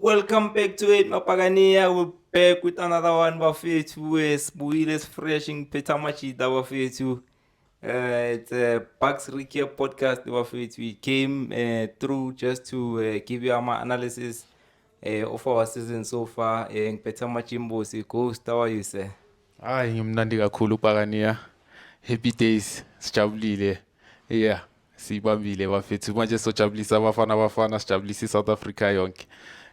Welcome back to it, Mapagania. We're back with another one, Bafetu. Sibuyile refreshing Peter Machida, Bafetu. It's a Bucks Recap podcast, Bafetu. We came through just to give you our analysis of our season so far. Peter Machimbo, Ghost, how are you, sir? Hayi ngimnandi kakhulu Pakania. Happy days. Sijabulile. Yeah. Sibambile bafethu manje sojabulisa abafana sijabulisa iSouth Africa yonke.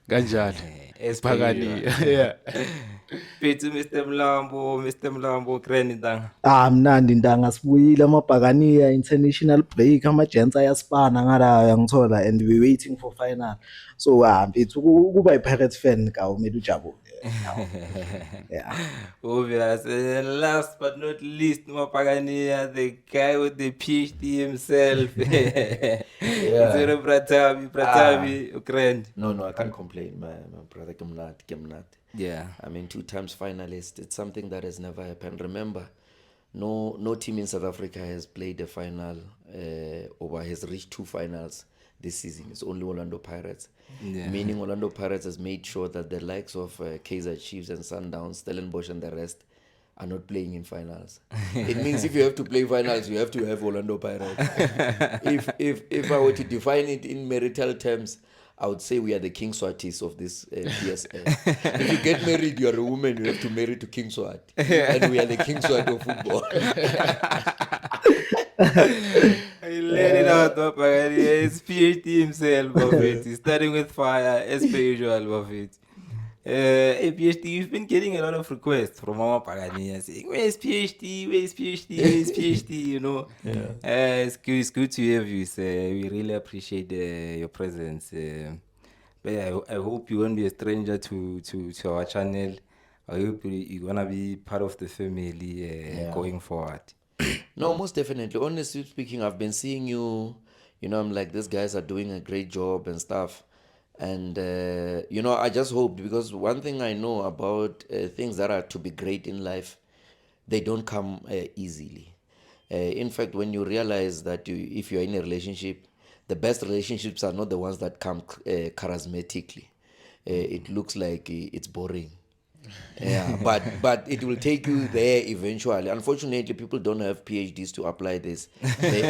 Kanjalo. As per Pakani. usual. Yeah. Petu, Mr. Mlambo, Granny Dang. Mnandi ntanga sibuyile amabhakaniya international break ama-gents ayaspana ngalayo yangithola and we waiting for final. So mfethu kuba yi-Pirates fan ka umele ujabule. Yeah. Obvious. And last but not least, Mapagania, the guy with the PhD himself. Zero Pratabi, Ukraine. No, I can't complain, my brother. Gemnat. Yeah. I mean, 2 times finalist. It's something that has never happened. Remember, no team in South Africa has played a final or has reached 2 finals this season. It's only Orlando Pirates. Yeah. Meaning Orlando Pirates has made sure that the likes of Kaizer Chiefs and Sundowns, Stellenbosch and the rest are not playing in finals. It means if you have to play finals, you have to have Orlando Pirates. if I were to define it in marital terms, I would say we are the King Swatis of this PSL. If you get married, you are a woman, you have to marry to King Swat. And we are the King Swat of football. I let it out, Mapagania. It's PhD himself, Buffett. He's starting with fire, as per usual, Buffett. Hey, PhD, you've been getting a lot of requests from our Pagania saying, where's PhD? Where's PhD? Where's PhD? You know? Yeah. It's good to have you, sir. We really appreciate your presence. But yeah, I hope you won't be a stranger to our channel. I hope you're going to be part of the family going forward. No, most definitely. Honestly speaking, I've been seeing you, I'm like, these guys are doing a great job and stuff. And, I just hoped, because one thing I know about things that are to be great in life, they don't come easily. In fact, when you realize that if you're in a relationship, the best relationships are not the ones that come charismatically. It looks like it's boring. Yeah, but it will take you there eventually. Unfortunately, people don't have PhDs to apply this. They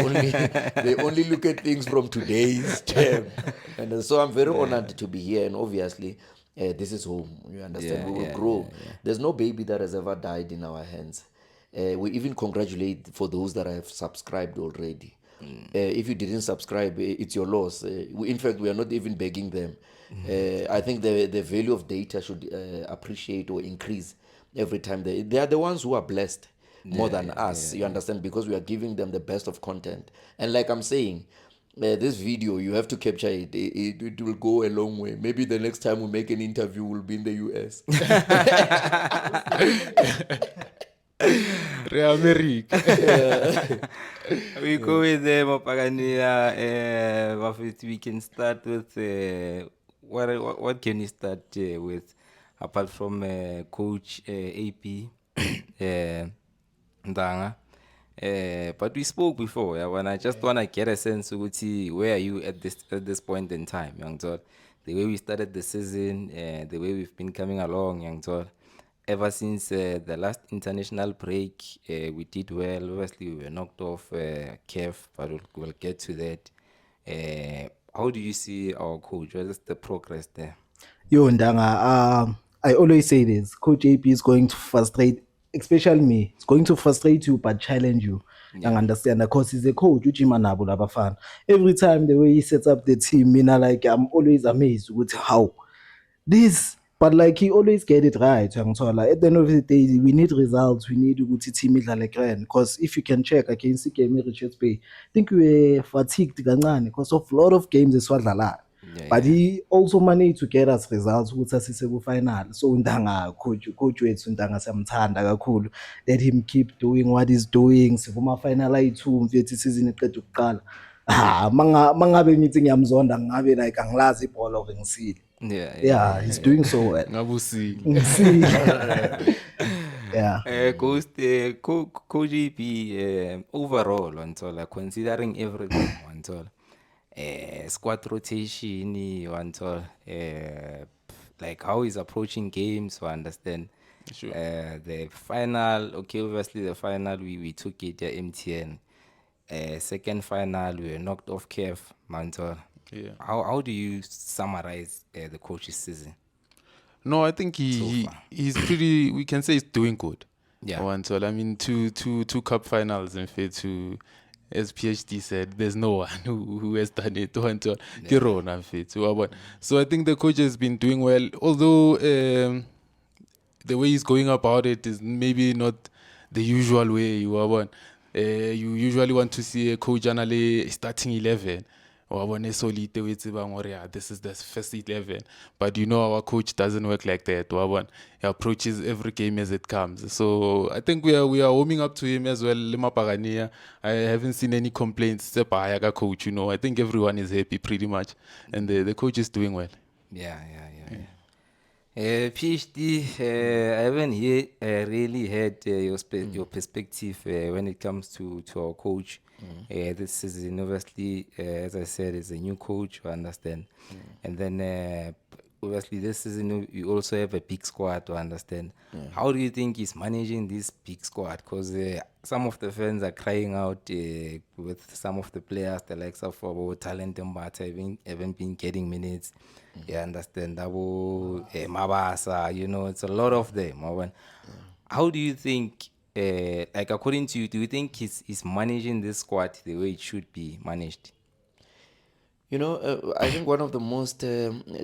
only look at things from today's term. And so I'm very honored to be here. And obviously, this is home. You understand? We will grow. There's no baby that has ever died in our hands. We even congratulate for those that have subscribed already. If you didn't subscribe, it's your loss. In fact, we are not even begging them. I think the value of data should appreciate or increase every time. They are the ones who are blessed more than us. You understand? Because we are giving them the best of content. And like I'm saying, this video, you have to capture it. It will go a long way. Maybe the next time we make an interview, we'll be in the US. Real America. We go with them, Mapagania. Buffett, we can start with what can you start with apart from Coach AP Ndanga? But we spoke before. When I just wanna get a sense of where are you at this point in time, Young Tol? The way we started the season, the way we've been coming along, Young Tol. Ever since the last international break, we did well. Obviously, we were knocked off CAF, but we'll get to that. How do you see our coach? What is the progress there? Yo Ndanga, I always say this, Coach AP is going to frustrate, especially me. It's going to frustrate you but challenge you. You understand? Because he's a coach, fan. Every time the way he sets up the team, I'm always amazed with how this, but like he always get it right. At the end of the day, we need results. We need to team because if you can check against the game Richards Bay, I think we were fatigued because of a lot of games as well. But he also managed to get us results with us final. So Ndanga coach wethu Ndanga siyamthanda kakhulu. Let him keep doing what he's doing. Sivuma final ayi2 mfethu season iqeda ukuqala. Mangabe ngithi ngiyamzonda ngabe like angilazi ibhola obengisile. Yeah, he's doing so well. Ngabusi. Yeah. Coach AP overall, Wantola, considering everything, Wantola. Squad rotation, Wantola. like how he's approaching games. To understand. Sure. The final, okay, obviously the final we took it at MTN. Second final we were knocked off KF Mantor. Yeah. How do you summarize the coach's season? No, I think So he far. he's pretty. We can say he's doing good. Yeah. One so I mean two cup finals in fact to. As PhD said, there's no one who has done it. So I think the coach has been doing well, although the way he's going about it is maybe not the usual way. You usually want to see a coach analyze starting 11. This is the first 11. But you know our coach doesn't work like that. He approaches every game as it comes. So I think we are warming up to him as well. Lema Pagania. I haven't seen any complaints. Coach, I think everyone is happy pretty much. And the coach is doing well. Yeah. PhD, I haven't really heard your perspective when it comes to our coach. This season, obviously, as I said, is a new coach, you understand. And then, obviously, this season, you also have a big squad, to understand. How do you think he's managing this big squad? Because some of the fans are crying out with some of the players, the likes of Talent and Bata, haven't been getting minutes. You understand? Mabasa, it's a lot of them. How do you think, like according to you, do you think he's managing this squad the way it should be managed? I think one of the most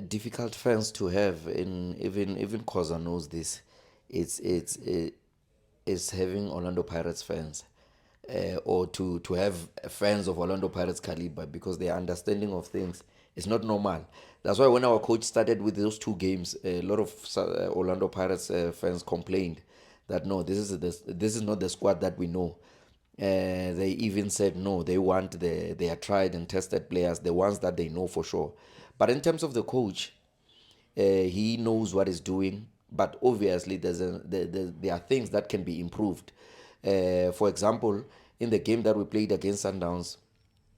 difficult fans to have, in even Koza knows this, is having Orlando Pirates fans, or to have fans of Orlando Pirates caliber, because their understanding of things is not normal. That's why when our coach started with those two games, a lot of Orlando Pirates fans complained that no, this is not the squad that we know. They even said no, they want their tried and tested players, the ones that they know for sure. But in terms of the coach, he knows what he's doing, but obviously there are things that can be improved. For example, in the game that we played against Sundowns,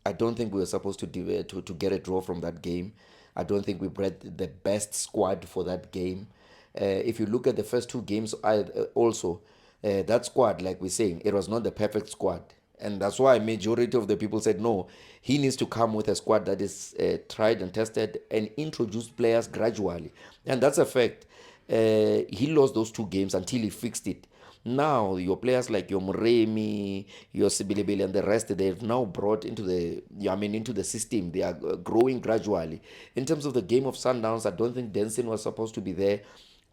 I don't think we were supposed to get a draw from that game. I don't think we bred the best squad for that game. If you look at the first two games, that squad, like we're saying, it was not the perfect squad. And that's why majority of the people said, no, he needs to come with a squad that is tried and tested and introduce players gradually. And that's a fact. He lost those two games until he fixed it. Now, your players like your Muremi, your Sibilibili, and the rest, they've now brought into the system. They are growing gradually. In terms of the game of Sundowns, I don't think Denson was supposed to be there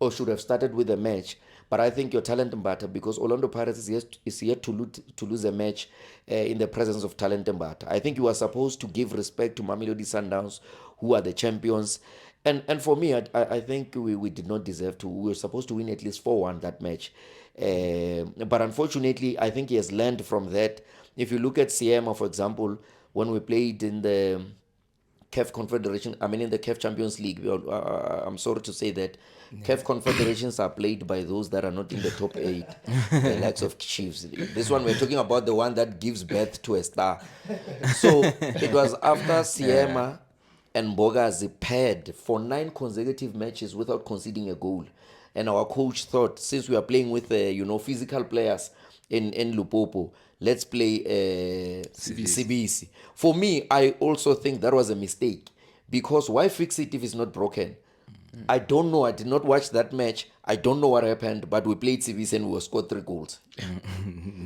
or should have started with the match. But I think your Talent Mbata, because Orlando Pirates is yet to lose a match in the presence of Talent Mbata. I think you are supposed to give respect to Mamelodi Sundowns, who are the champions. And for me, I think we did not deserve to. We were supposed to win at least 4-1 that match. But unfortunately, I think he has learned from that. If you look at Siema, for example, when we played in the CAF Confederation, in the CAF Champions League, I'm sorry to say that CAF Confederations are played by those that are not in the top 8, the likes of Chiefs. This one, we're talking about the one that gives birth to a star. So it was after Siema and Bogazi paired for 9 consecutive matches without conceding a goal. And our coach thought, since we are playing with physical players in Lupopo, let's play CBC. For me, I also think that was a mistake, because why fix it if it's not broken? I don't know. I did not watch that match. I don't know what happened, but we played CBC and we scored 3 goals.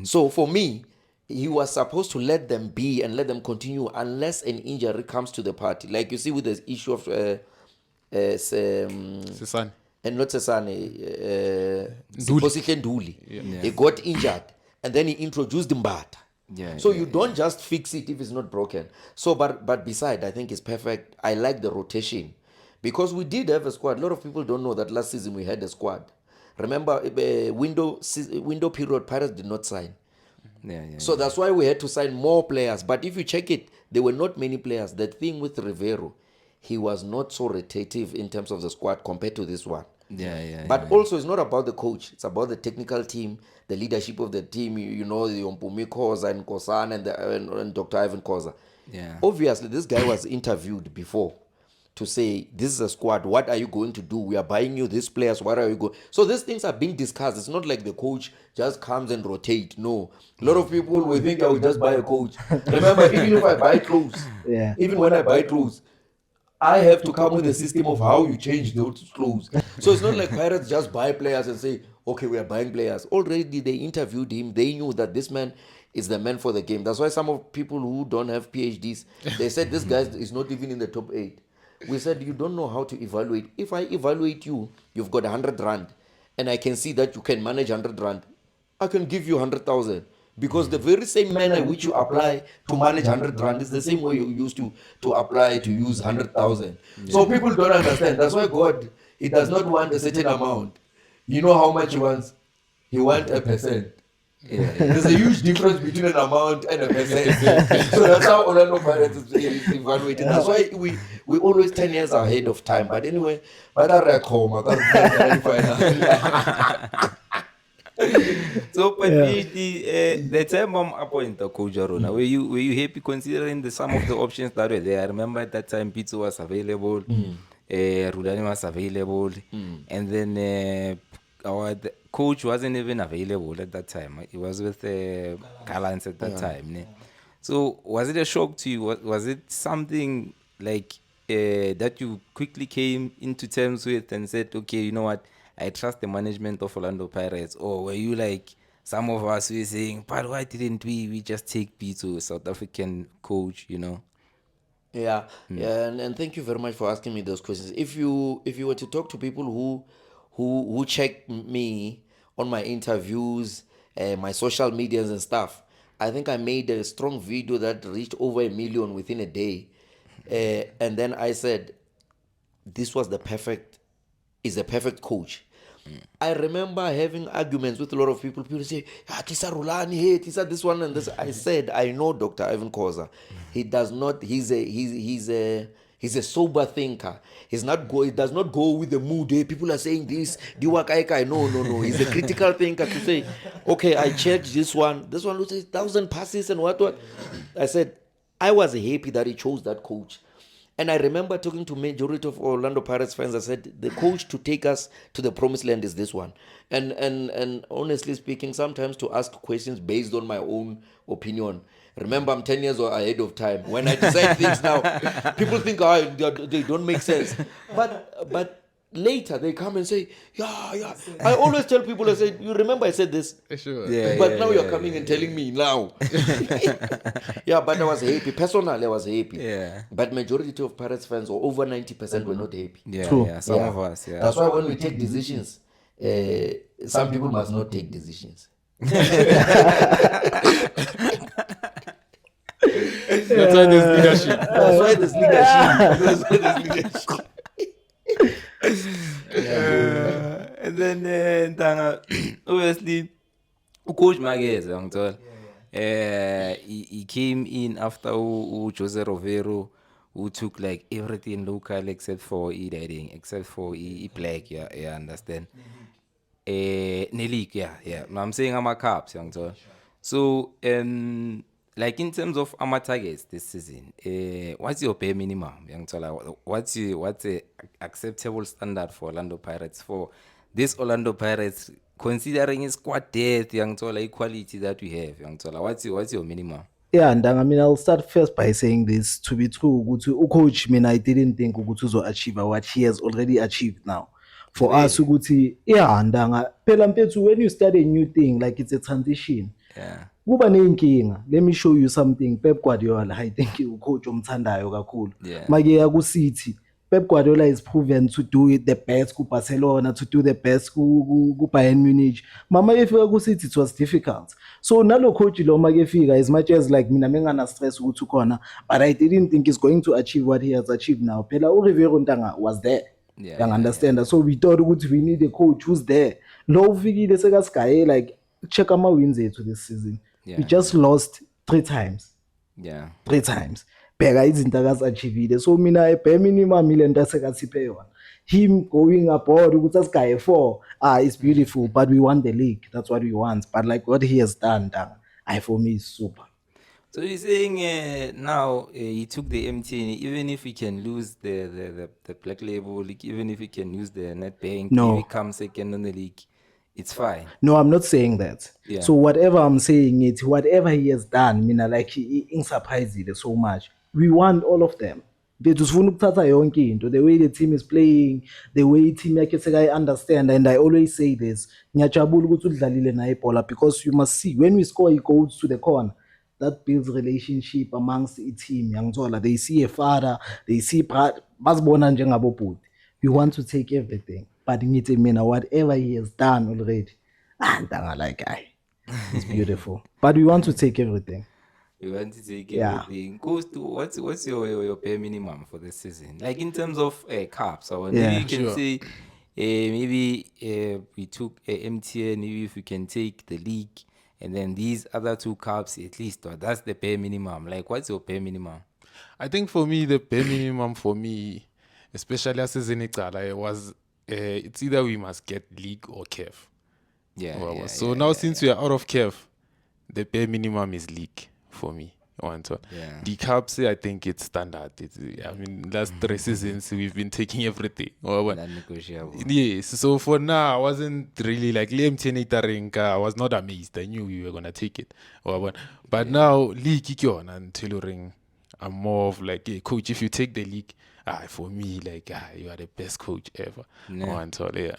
So for me, he was supposed to let them be and let them continue unless an injury comes to the party. Like you see with the issue of Sisane. and not Sesane, Siposihle Nduli. He got injured and then he introduced Mbata. You don't just fix it if it's not broken. So, but beside, I think it's perfect. I like the rotation, because we did have a squad. A lot of people don't know that last season we had a squad. Remember, window period, Pirates did not sign. So that's why we had to sign more players. But if you check it, there were not many players. The thing with Rivero, he was not so rotative in terms of the squad compared to this one. But also, it's not about the coach. It's about the technical team, the leadership of the team. The Ompumi Koza and Kosan and Dr. Ivan Koza. Obviously, this guy was interviewed before to say, this is a squad, what are you going to do? We are buying you these players, what are you going? So these things are being discussed. It's not like the coach just comes and rotate. No. A lot of people will think I will just buy a coach. Remember, even if I buy clothes, Yeah. even when I buy clothes, I have to come with a system of how you change those clothes. So it's not like Pirates just buy players and say, okay, we are buying players. Already they interviewed him. They knew that this man is the man for the game. That's why some of people who don't have PhDs, they said this guy is not even in the top 8. We said, you don't know how to evaluate. If I evaluate you, you've got 100 rand, and I can see that you can manage 100 rand, I can give you 100,000. Because the very same manner which you apply to manage 100 rand is the same way you used to apply to use 100,000. So people don't understand. That's why God, He does not want a certain amount. You know how much He wants? He wants a percent. Yeah. There's a huge difference between an amount and a percent. So that's how Orlando Pirates is evaluated. That's why we always 10 years ahead of time. But anyway, but I reckon, So, but the time I'm appointed Coach Arona, were you happy considering some of the options that were there? I remember at that time Pizzo was available, Rulani was available, and then the coach wasn't even available at that time. He was with Galants at that time. Ne? So was it a shock to you? Was it something like that you quickly came into terms with and said, okay, you know what, I trust the management of Orlando Pirates? Or were you like some of us who were saying, but why didn't we just take Pito, a South African coach, you know? Yeah, yeah, and thank you very much for asking me those questions. If you were to talk to people who check me on my interviews, my social medias and stuff, I think I made a strong video that reached over 1 million within a day, and then I said, this was the perfect coach. I remember having arguments with a lot of people. People say, Tisa Rulani, hey, Tisa this one and this. I said, I know Dr. Ivan Koza. He does not, he's a sober thinker. He does not go with the mood. Hey, people are saying this, Diwakaika. No. He's a critical thinker to say, okay, I checked this one looks like 1,000 passes and what. I said, I was happy that he chose that coach. And I remember talking to majority of Orlando Pirates fans. I said, the coach to take us to the promised land is this one. And honestly speaking, sometimes to ask questions based on my own opinion. Remember, I'm 10 years ahead of time. When I decide things now, people think they don't make sense. But later they come and say, yeah. I always tell people, I say, you remember I said this? Sure. But now you're coming and telling me now. Yeah, but I was happy. Personally, I was happy. Yeah. But majority of Pirates fans, or over 90%, were not happy. Yeah, some of us, yeah. That's why when we take decisions, some people must not take decisions. That's why there's leadership. That's why there's leadership. And then Ntanga, obviously, Coach Mageza, ngithola. He came in after Jose Rovero, who took like everything local except for E-Dading, except for E-Black, yeah, I understand. Nelik, yeah. No, I'm saying I'm a caps, ngithola. So, like in terms of our targets this season, what's your bare minimum? What's a acceptable standard for Orlando Pirates, for this Orlando Pirates, considering its squad depth, equality that we have? What's your minimum? Yeah, and I mean, I'll start first by saying this. To be true, coach, I didn't think Ugutu will achieve what he has already achieved now. For us, Uguti, yeah, and when you start a new thing, like it's a transition. Yeah. Let me show you something. Pep Guardiola, I think coach umthandayo kakhulu. Make ku City, Pep Guardiola is proven to do it the best ku Barcelona, to do the best ku Bayern Munich. Mama efika ku City, it was difficult. So nalo coach lo make efika, as much as like mina mengana stress ukuthi khona, but I didn't think he's going to achieve what he has achieved now. Phela uRivero Ntanga was there. You understand? So we thought we need a coach who's there. Lo ufikile sekasigayela, like check my wins to this season. We just lost 3 times. Yeah. 3 times. Bheka izinto akazachievile. So mina bare minimum ile nto asekasiphe yona. Him going abroad ukuthi asigaye 4. It's beautiful, but we want the league. That's what we want. But like what he has done, for me is super. So you're saying now he took the MTN, even if we can lose the Black Label League, even if we can use the Netbank, No. maybe come second on the league, it's fine. No, I'm not saying that. Yeah. So whatever I'm saying is whatever he has done, mina like insurprising so much. We want all of them. Bethu sifuna ukuthatha yonke into, the way the team is playing, the way team yakhe seka understand, and I always say this, ngiyajabula ukuthi udlalile naye ibhola, because you must see when we score goals to the corner, that builds relationship amongst the team. Yangithola, they see a father, they see basibona njengabobhuti. We want to take everything, but ngithi mina whatever he has done already, ntanga like guy, it's beautiful. But we want to take everything. We want to take Yeah. everything. Goes to what's your bare minimum for this season? Like in terms of cups, or Yeah. maybe you can Sure. say maybe we took MTN, maybe if we can take the league and then these other two cups at least, or that's the bare minimum. Like what's your bare minimum? I think for me, the bare minimum for me, especially as season it was it's either we must get league or KEF. Yeah. So now since we are out of KEF, the bare minimum is league for me. Yeah. The cups, I think it's standard. I mean, last 3 seasons we've been taking everything. Non-negotiable. Yes. So for now, I wasn't really like I was not amazed. I knew we were gonna take it. But now league until ring. I'm more of like, hey, coach, if you take the league, for me, like, you are the best coach ever. Yeah.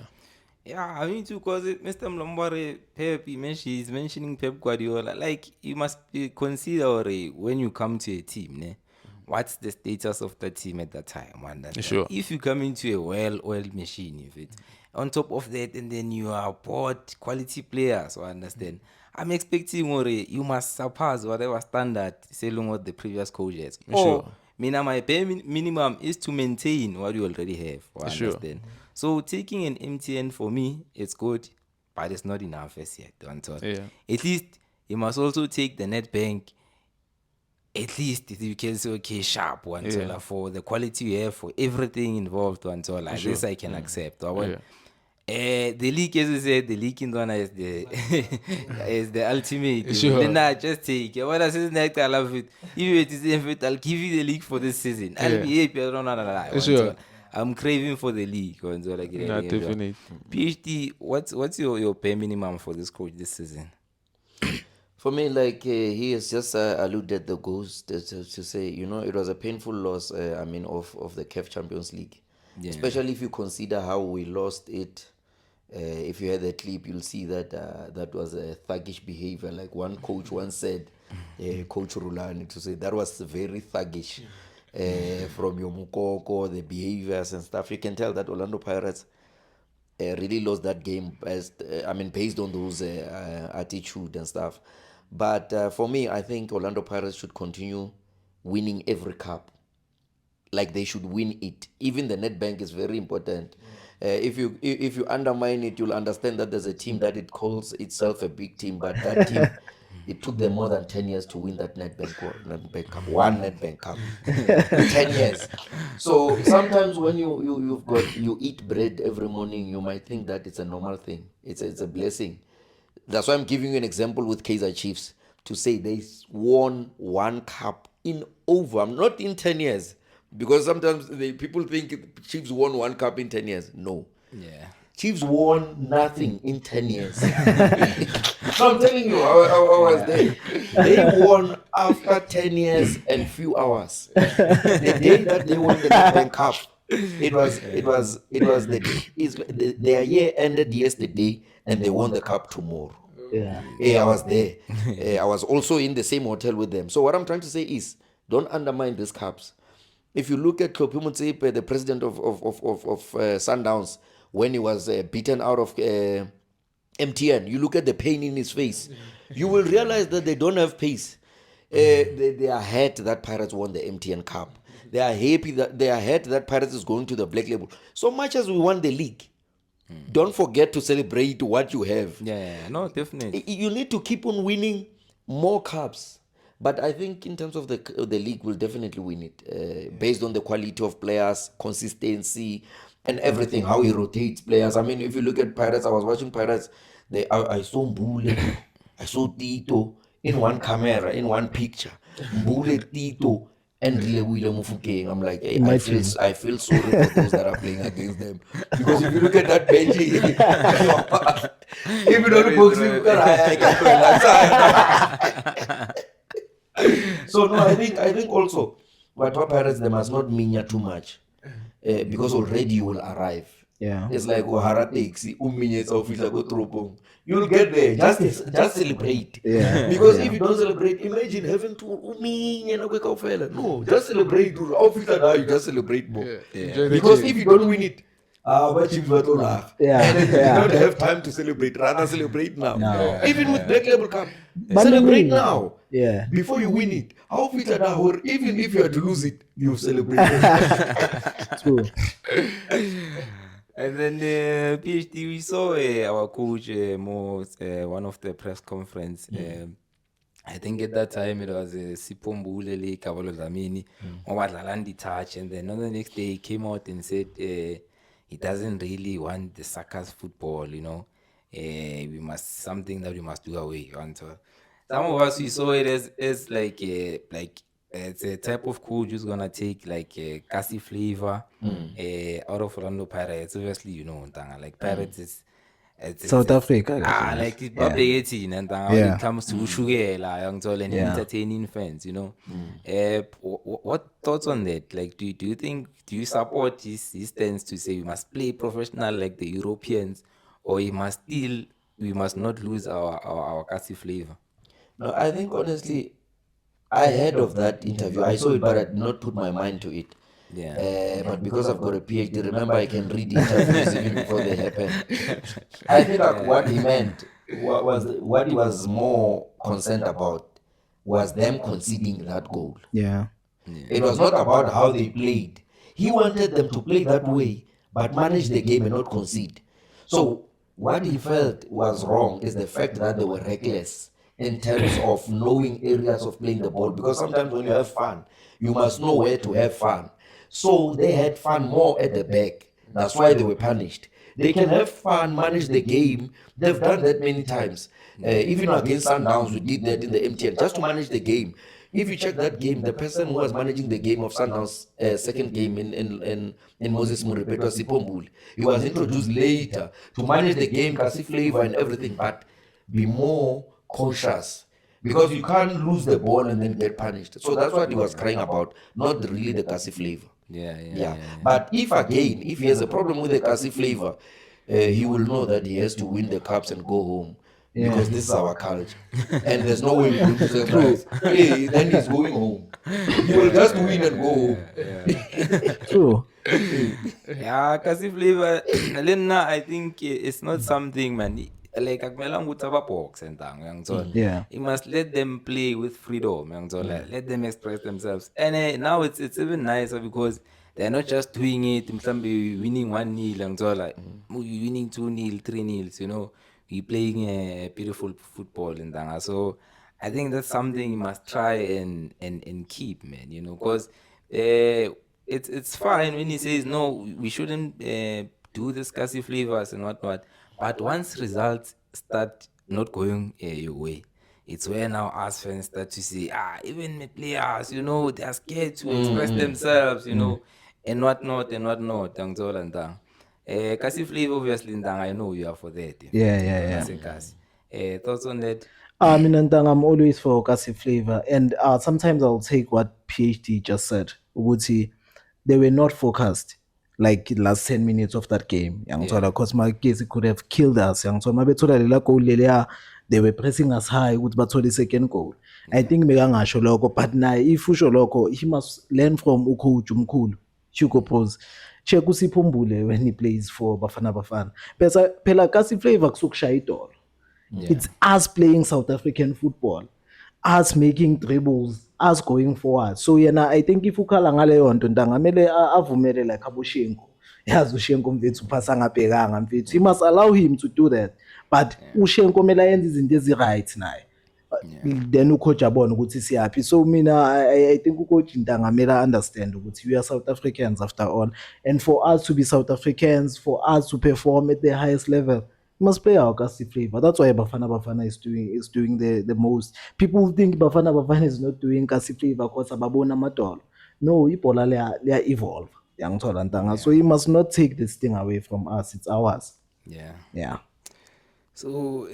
Yeah, I mean too, because Mr. Mlombore, Pep, he's mentioning Pep Guardiola. Like, you must consider when you come to a team, ne, what's the status of the team at that time? Sure. If you come into a well-oiled machine, if it, on top of that, and then you are bought quality players, I understand. I'm expecting you must surpass whatever standard selling what the previous coaches. Sure. My bare minimum is to maintain what you already have. I Sure. understand. So taking an MTN for me, it's good, but it's not enough as yet. Yeah. At least you must also take the Netbank. At least if you can say, okay, sharp one, Yeah. for the quality you have, for everything involved, one, like Sure. this I can accept. Yeah. The league, as you said, the league in Ghana is the is the ultimate. Sure. Then I just take it. What I season next, I love it. If it is if I'll give you the league for this season. I'll Yeah. be happy. No. Sure. I'm craving for the league. Like, Nah, definitely. PhD, what's your pay minimum for this coach this season? For me, like he has just alluded the goals to say, it was a painful loss. Of the CAF Champions League, especially if you consider how we lost it. If you had the clip, you'll see that that was a thuggish behavior. Like one coach once said, Coach Rulani, to say that was very thuggish from your Mukoko, the behaviors and stuff. You can tell that Orlando Pirates really lost that game based on those attitude and stuff. But for me, I think Orlando Pirates should continue winning every cup. Like they should win it. Even the Netbank is very important. If you undermine it, you'll understand that there's a team that it calls itself a big team, but that team, it took them more than 10 years to win that Netbank Cup. One Netbank Cup. 10 years. So sometimes when you eat bread every morning, you might think that it's a normal thing. It's a blessing. That's why I'm giving you an example with Kaizer Chiefs to say they won one cup not in 10 years. Because sometimes people think Chiefs won one cup in 10 years. No. Yeah. Chiefs won nothing in 10 years. So I'm telling you, I was there. They won after 10 years and few hours. The day that they won the Nedbank Cup, their year ended yesterday and they won the cup tomorrow. Yeah. I was there. I was also in the same hotel with them. So what I'm trying to say is, don't undermine these cups. If you look at Klopimo Motsepe, the president of Sundowns, when he was beaten out of MTN, you look at the pain in his face. You will realize that they don't have pace. They are happy that Pirates won the MTN Cup. They are happy that Pirates is going to the Black Label. So much as we won the league, don't forget to celebrate what you have. Yeah, no, definitely. You need to keep on winning more cups. But I think in terms of the league, we'll definitely win it based on the quality of players, consistency, and everything, how he rotates players. I mean, if you look at Pirates, I was watching Pirates. I saw Mbule, I saw Tito in one camera, in one picture. Mbule Tito and Lewile Mufukeng. I'm like, hey, Imagine. I feel sorry for those that are playing against them. Because if you look at that bench, even on the boxing, so no, I think also what Pirates they must not minya too much. Because already you will arrive. Yeah. It's like O'Hara taxi, minutes of like Tropong. You'll get there. Just celebrate. Yeah. Because if you don't celebrate, imagine having to no, just celebrate. Officer now, you just celebrate more. Enjoy the Because game. if you don't win it, but you laugh. Yeah, And then yeah. you don't have time to celebrate. Rather celebrate now. No. Even with Black Label Cup, But celebrate no. now. Yeah. Before you win it. How fit are that? Or even if you are to lose it, you celebrate. True. And then PhD, we saw our coach one of the press conference. I think at that time it was Sipho Mbulele, Kabalo Dlamini, Owadlalandi touch, and then on the next day he came out and said he doesn't really want the suckers football, you know. We must something that we must do away. Some of us we saw it as like it's a type of coach who's gonna take like a Kasi flavor out of Orlando Pirates. Obviously, you know, Ntanga, like Pirates is South Africa. like it's babegethini and when Yeah. it comes to Shugela, and entertaining fans, you know. What thoughts on that? Like, do you support his stance to say we must play professional like the Europeans, or we must not lose our Kasi flavor? No, I think honestly, I heard of that interview. I saw it, but I did not put my mind to it. Yeah. But because I've got a PhD, remember I can read interviews even before they happen. I think like what he meant, what he was more concerned about was them conceding that goal. Yeah. It was not about how they played. He wanted them to play that way, but manage the game and not concede. So what he felt was wrong is the fact that they were reckless in terms of knowing areas of playing the ball. Because sometimes when you have fun, you must know where to have fun. So they had fun more at the back. That's why they were punished. They can have fun, manage the game. They've done that many times. Even against Sundowns, we did that in the MTN, just to manage the game. If you check that game, the person who was managing the game of Sundowns' second game in Moses Muripe was Sipho Mbule. He was introduced later to manage the game, Kasi flavor and everything, but be more cautious. Because you can't lose the ball and then get punished. So that's what he was crying about, not really the Kasi flavor. Yeah. But if he has a problem with the Kasi flavor, he will know that he has to win the cups and go home. Because this is our culture. And there's no way we're going to surprise. Hey, then he's going home. He will just win and go home. True. Yeah, Kasi flavor. Lena, I think it's not something, man. Like akumelanga ukuthi ababox entanga uyangithola. Yeah. You must let them play with freedom uyangithola. Let them express themselves. And now it's even nicer because they're not just doing it mhlambe winning 1-0 uyangithola. You're winning 2-0, 3-0, you know. You're playing a beautiful football entanga. So I think that's something you must try and keep, man, you know, because it's fine when he says no, we shouldn't do this Kasi flavors and whatnot. But once results start not going your way, it's where now us fans start to see, even the players, you know, they're scared to express themselves, you know, and whatnot. Kasi flavor, obviously, I know you are for that. Yeah. Thoughts on that? Mina Ntanga, I'm always for Kasi flavor, and sometimes I'll take what PhD just said. Ukuthi they were not focused like the last 10 minutes of that game. Because my case could have killed us. They were pressing us high with the second goal. I think megangasho lokho, but now if usho lokho, he must learn from ucoach umkhulu Hugo Bros. Check uSipho Mbule when he plays for Bafana Bafana. Phela Kasi flavor kusukushaya idolo. It's us playing South African football, us making dribbles, us going forward. So I think if ukhala ngaleyo nto Ntanga kumele avumele like aboshenko. Yazi uShenko mfethu uphasa ngabhekanga mfethu. He must allow him to do that. But uShenko kumele ayenze izinto ezi-right naye. Then ucoach abona ukuthi siyapi. So mina I think ucoach Ntanga kumele understand ukuthi we are South Africans after all, and for us to be South Africans, for us to perform at the highest level, must play our Kasi flavor. That's why Bafana is doing the most. People think Bafana is not doing Kasi flavor because Babona Matol. No, ipola le evolve. Yang thola ntanga. So you must not take this thing away from us. It's ours. Yeah. Yeah. So,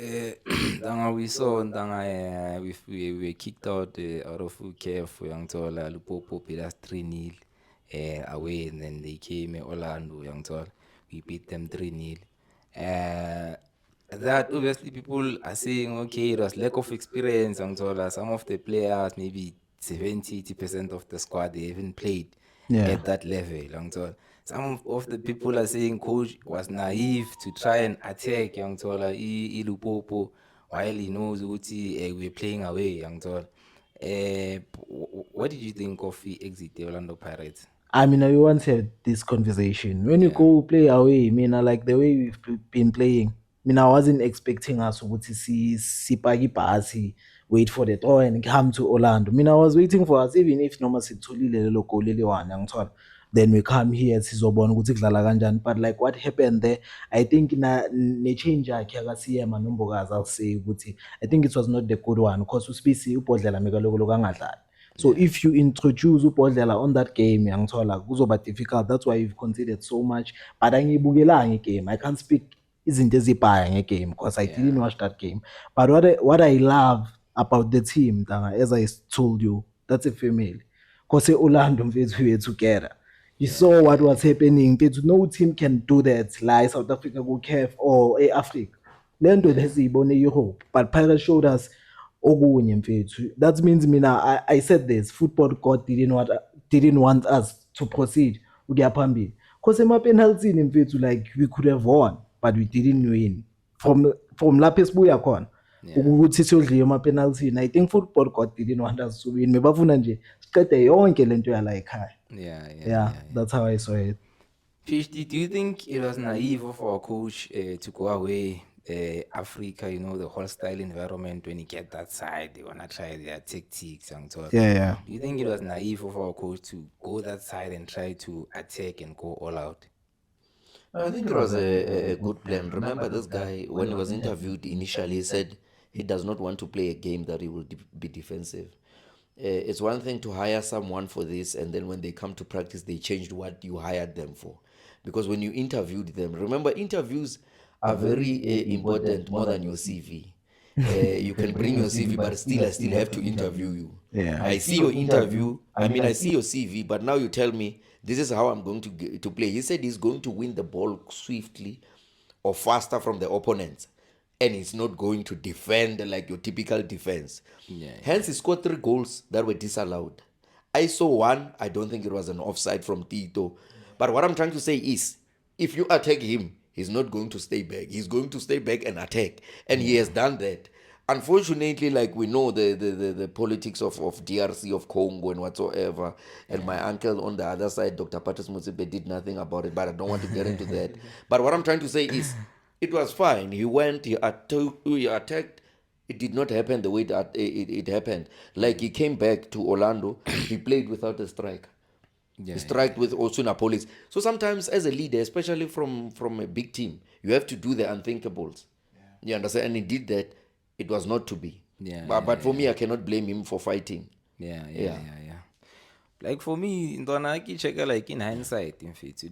Danga, we saw Danga, we were kicked out of KF for Youngtola, Lupopo, Pilas 3-0 away, and then they came Orlando, Youngtola. We beat them 3-0. That obviously people are saying, okay, it was lack of experience, Youngtola. Some of the players, maybe 70-80% of the squad, they haven't played Yeah. at that level, Youngtola. Some of the people are saying coach was naive to try and attack Young Tola Ilupopo while he knows Uti we're playing away, Young Tola. What did you think of the exit the Orlando Pirates? I mean, I once had this conversation. When you Yeah. go play away, I mean, I like the way we've been playing. I mean, I wasn't expecting us to see Pagi Pasi, wait for the throw and come to Orlando. I mean, I was waiting for us, even if no Masituli local Lily one young son. Then we come here, Sizobon, Kanjan. But like what happened there, I think ne change Kiagasi Manumbogas, I'll say, I think it was not the good one because we speak Upodela Megalogan. So if you introduce uBhodlela on that game, yangithola kuzoba difficult. That's why you've considered so much. But angiyibukelanga game. I can't speak izinto ezibhaya ngegame because I didn't watch that game. But what I love about the team, Tanga, as I told you, that's a female. Because Orlando mfethu we were together. You saw what was happening. Mfethu, no team can do that. Like South Africa go CAF or Africa. Lento lesiyibone Europe. But Pirates showed us okunye mfethu. That means I said this, football god didn't want us to proceed ukuya phambili because emapenaltini mfethu, like we could have won but we didn't win from lapho esibuya khona ukuthi siyodliwa emapenaltini. I think football god didn't want us to win, mebafuna nje siqede yonke lento yala ekhaya. Yeah, that's how I saw it. PhD, do you think it was naive of our coach to go away Africa, the whole style environment, when you get that side, they want to try their tactics and so on. Yeah. Do you think it was naive of our coach to go that side and try to attack and go all out? I think it was a good plan. Remember, this guy, when he was interviewed initially, he said he does not want to play a game that he will be defensive. It's one thing to hire someone for this, and then when they come to practice, they changed what you hired them for. Because when you interviewed them, remember, interviews are very important more than your CV. You can bring your CV, but still, I still have to interview you. Yeah. I see your interview. I see your CV, but now you tell me this is how I'm going to play. He said he's going to win the ball swiftly or faster from the opponents, and he's not going to defend like your typical defense. Hence, he scored 3 goals that were disallowed. I saw one. I don't think it was an offside from Tito. But what I'm trying to say is, if you attack him, he's not going to stay back. He's going to stay back and attack. And he has done that. Unfortunately, like we know the politics of DRC, of Congo and whatsoever. And my uncle on the other side, Dr. Patrice Motsepe, did nothing about it. But I don't want to get into that. But what I'm trying to say is, it was fine. He went, he attacked. It did not happen the way that it happened. Like he came back to Orlando, he played without a striker. He striked with Osuna Police. So sometimes as a leader, especially from a big team, you have to do the unthinkables. You understand? And he did that. It was not to be. But for me, I cannot blame him for fighting. Yeah. Like for me, Ndona check like in hindsight, in fact,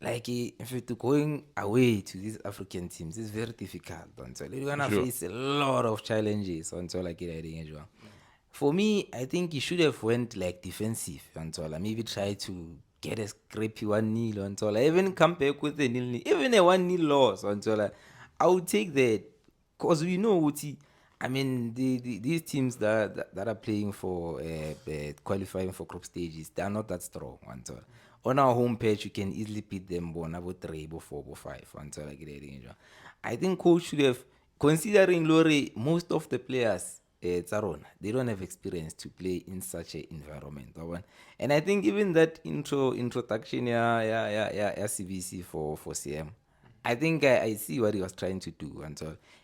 like if you're going away to these African teams, it's very difficult. So you're gonna face a lot of challenges until like it. For me, I think he should have went like defensive until maybe try to get a scrappy 1-0 until even come back with a 0-0, even a 1-0 loss until I would take that, because we know Uti. I mean, these teams that are playing for qualifying for group stages, they are not that strong until. On our home page, you can easily beat them 3, 4, 5 until like that. I think coach should have, considering Lori, most of the players, Tsaron, they don't have experience to play in such an environment. And I think even that introduction, CBC for CM, I think I see what he was trying to do.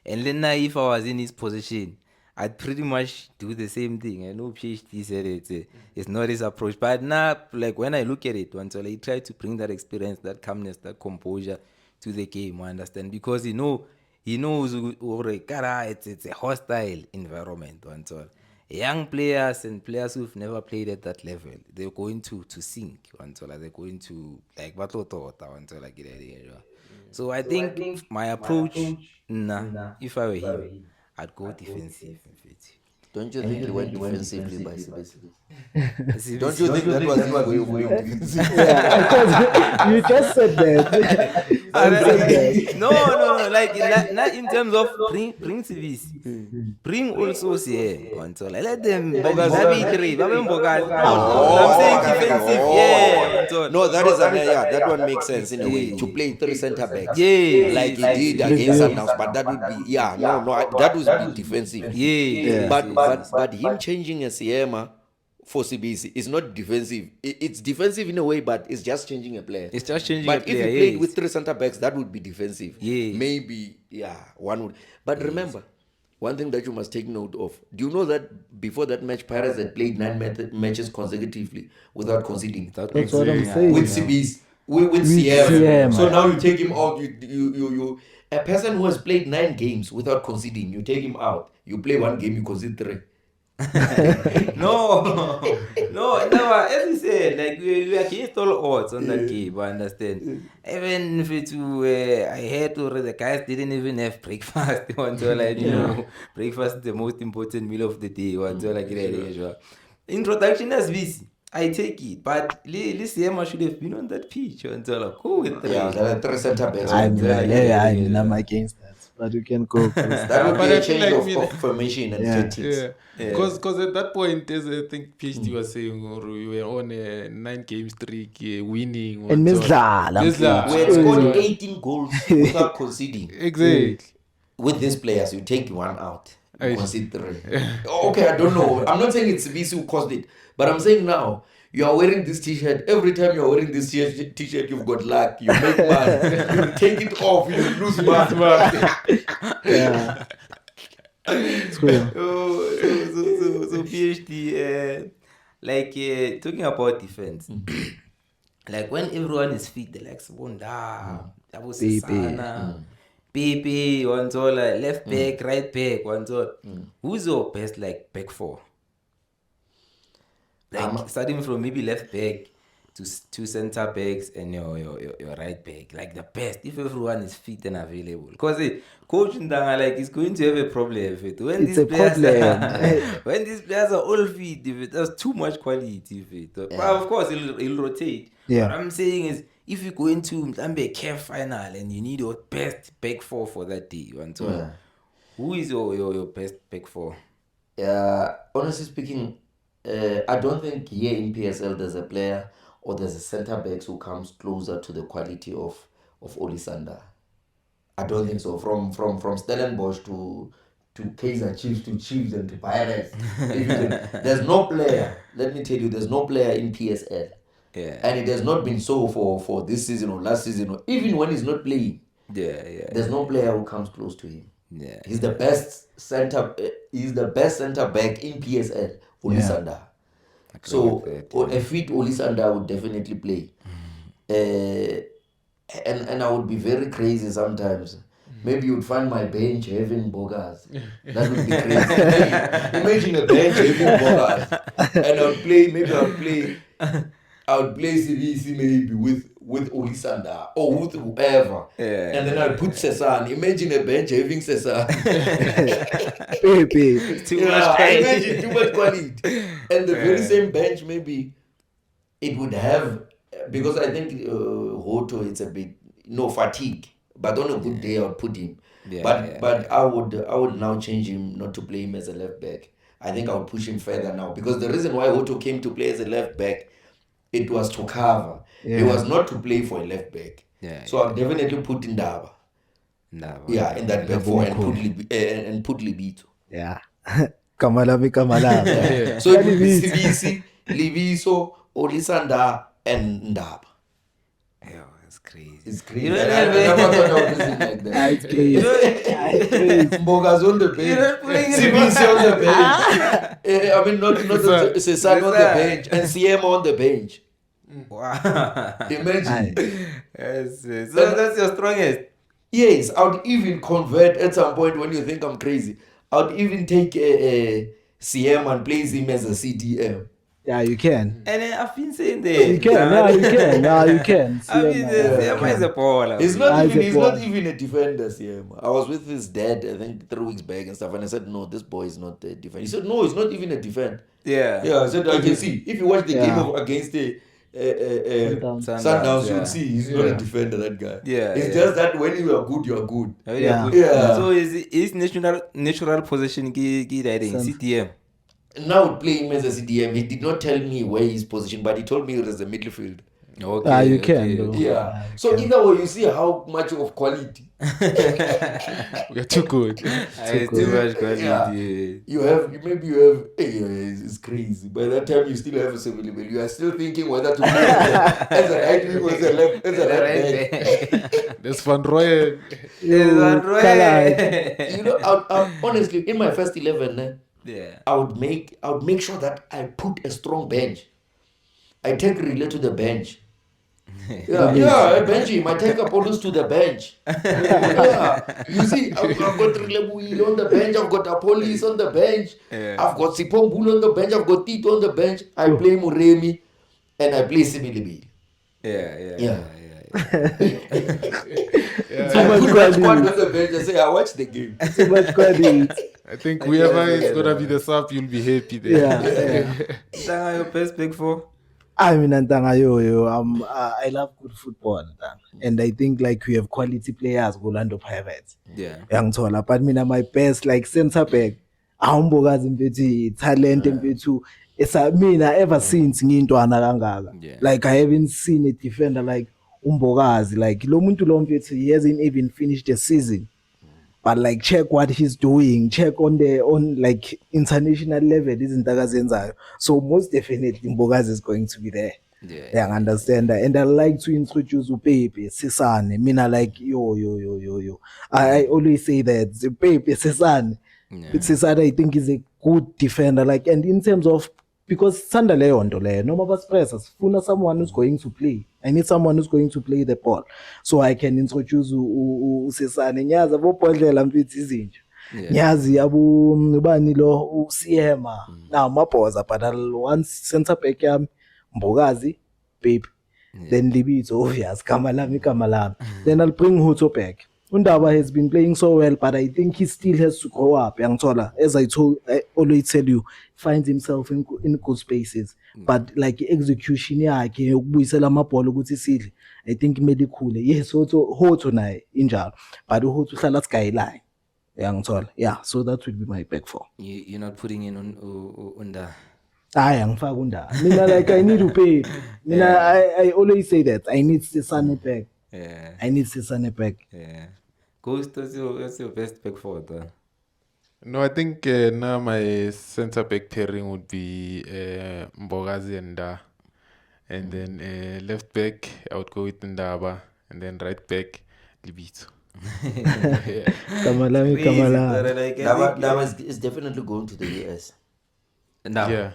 And then now if I was in his position, I'd pretty much do the same thing. I know PhD said it's not his approach. But now, like when I look at it, until he tried to bring that experience, that calmness, that composure to the game, I understand, because he knows it's a hostile environment. One all. Young players and players who've never played at that level, they're going to sink. One all, they're going to like battle one all, like it. So I think my approach, if I were him, I'd go defensive. Don't you think he went defensively by Sibisi? CBC. Don't you think that was his way of going defensive? Because you just said that. No. Like not in terms of bring CVC. Bring also say one so let them bogas have three. I'm saying defensive. Yeah. So, No, that one makes sense in a way. To play 3 center backs. Yeah. Like he did against Sundowns, but that would be that would be defensive. Yeah. But him changing a Siema for CBC is not defensive. It's defensive in a way, but it's just changing a player. It's just changing But a player. if you played with 3 center backs, that would be defensive. Yeah. Maybe, one would. But remember, one thing that you must take note of. Do you know that before that match, Pirates had played 9 matches consecutively without conceding? That's what I'm saying. With CBs, with Sierra. So now you take him out. You a person who has played 9 games without conceding, you take him out. You play 1 game, you concede 3. No. As you said, like we are against all odds on that game. I understand. Even if it I heard already the guys didn't even have breakfast. Until like breakfast is the most important meal of the day. Until like introduction as busy. I take it, but Lisiema should have been on that pitch until like go with there are 3 center backs. I'm against that, but you can go. That would But be I a feel change like of formation and tactics. Because at that point, as I think PhD was saying, or we were on a 9-game streak, winning. And Mizla. We had scored 18 goals without conceding. Exactly. With these players, you take 1 out, you concede 3. Okay, I don't know. I'm not saying it's VC who caused it, but I'm saying now, you are wearing this t-shirt. Every time you're wearing this t-shirt, you've got luck. You make money. You take it off, you lose money. Yeah. It's cool. So PhD, talking about defense, like when everyone is fit, they're like Sabunda, Pepe, one so like left back, right back, one so. Who's your best like back 4? Like starting from maybe left back to 2 center backs and your right back, like the best if everyone is fit and available. Because coach Ndanga like is going to have a problem with it. When It's a problem. when these players are all fit, if it has too much quality, but of course he'll rotate. Yeah. What I'm saying is if you go into a CAF final and you need your best back 4 for that day, who is your best back 4? Honestly speaking, I don't think here in PSL there's a player or there's a centre backs who comes closer to the quality of Olisanda. I don't think so. From Stellenbosch to Kaizer Chiefs to Chiefs and to Pirates. There's no player. Let me tell you, there's no player in PSL. Yeah. And it has not been so for this season or last season or even when he's not playing. There's no player who comes close to him. Yeah. He's the best centre back in PSL, Olisanda. So a fit Olisanda would definitely play. And I would be very crazy sometimes. Maybe you'd find my bench having Bogas. That would be crazy. Imagine a bench having Bogas. And I would play CVC maybe with Olisanda or with whoever. And then I'd put Cesan. Imagine a bench having Cesan. Too much quality. Imagine too much quality. And the very same bench maybe it would have, because I think Hoto it's a bit fatigue. But on a good day I would put him. But I would now change him not to play him as a left back. I think I would push him further now, because the reason why Hoto came to play as a left back, it was to cover. It was not to play for a left back. So I'll definitely put Ndaba. In that back 4 and put Libito. Yeah. Kamalabi. So it would be CBC, Liviso, Olisanda, and Ndaba. Yeah, it's crazy. It's crazy. You don't I never thought I would listen like that. It's crazy. Mboga's on the bench. CBC on the bench. I mean, not Cesan on the bench and CM on the bench. Wow. Imagine. Yes, yes. So that's your strongest. Yes, I would even convert at some point when you think I'm crazy. I would even take a CM and place him as a CDM. Yeah, you can. And then I've been saying that. You can. Yeah, you can. Yeah, you can. I mean, Siema is a baller. He's bro. not Isaac even Ball. a defender, CM. I was with his dad, I think 3 weeks back and stuff, and I said, no, this boy is not a defender. He said, no, he's not even a defender. Yeah. Yeah, I said, I can see. If you watch the Yeah. game against the Sundowns. Sundowns, yeah. you'll see he's not a defender, that guy. Yeah, It's yeah. just that when you are good, you are good. Oh, Yeah. good. Yeah. So is natural position ki riding Some- CTM. Now I would play him as a CDM. He did not tell me where he's positioned, but he told me it was a midfield. Okay. You can, though. Yeah. you So can. either way, you see how much of quality We are too good. It's too much quality. Yeah. you have. Maybe you have. It's crazy. By that time, you still have a similar. You are still thinking whether to play as a right wing or as a left, as a right back. There's Van Roy. You know, I honestly, in my first 11, Yeah. I would make sure that I put a strong bench. I take Relay to the bench. I bench him. I take Apollos to the bench. Yeah. You see, I've got Relay on the bench. I've got Apollos on the bench. Yeah. I've got Sipombul on the bench. I've got Tito on the bench. I play Muremi and I play Sibilibil. Yeah. I put that squad on the bench and say, I watch the game. Too much quality. I think whoever is gonna be the sub, you'll be happy there. Yeah. Tanga, your best pick for? I mean, Ntanga, I love good football, Ntanga. And I think like we have quality players, Orlando Pirates. Yeah. Yangithola, but mina my best like centre back. Awumbokazi mfethu talent mfethu. Mina ever since ngintwana kangaka. Yeah. Like I haven't seen a defender like Umbokazi. Like lo muntu lo mfethu, he hasn't even finished the season. But like check what he's doing, check on like international level, izinto akazenzayo. So most definitely Mbokazi is going to be there. Yeah. I understand that. And I like to introduce Pepe Sisane. Mina like yo. I always say that Pepe Sisane. Yeah. Sisane I think is a good defender. Like, and in terms of, because Sandaleyo Ndole, no more pressers, funa someone who's going to play. I need someone who's going to play the ball. So I can introduce Sisane. Nyaza bo podlela mfethu izinto. Nyazi bani lo uCema. Now mapoza but once center back yami Mbokazi, Pepe. Then Libito, obvious, Kamalami. Then I'll bring Huto back. Undaba has been playing so well, but I think he still has to grow up. Yangithola, as I always tell you, finds himself in good spaces. But like execution yakhe ukubuyisela amabhola ukuthi sidle, I think kumele ikhule. Yes, Huto naye injalo, but uHuto uhlala sigayelayo. Yangithola. Yeah, so that would be my back four. You're not putting in on the. Angifaka undaba. Mina like I need to pay. Mina I always say that I need Sisane back. Yeah. I need Sisane back. Yeah. Ghost, what's your best pick for then? No, I think now my centre back pairing would be Mbokazi and then left back I would go with Ndaba, and then right back Libito. Yeah. Kamalami. Dava is definitely going to the US. No. Yeah.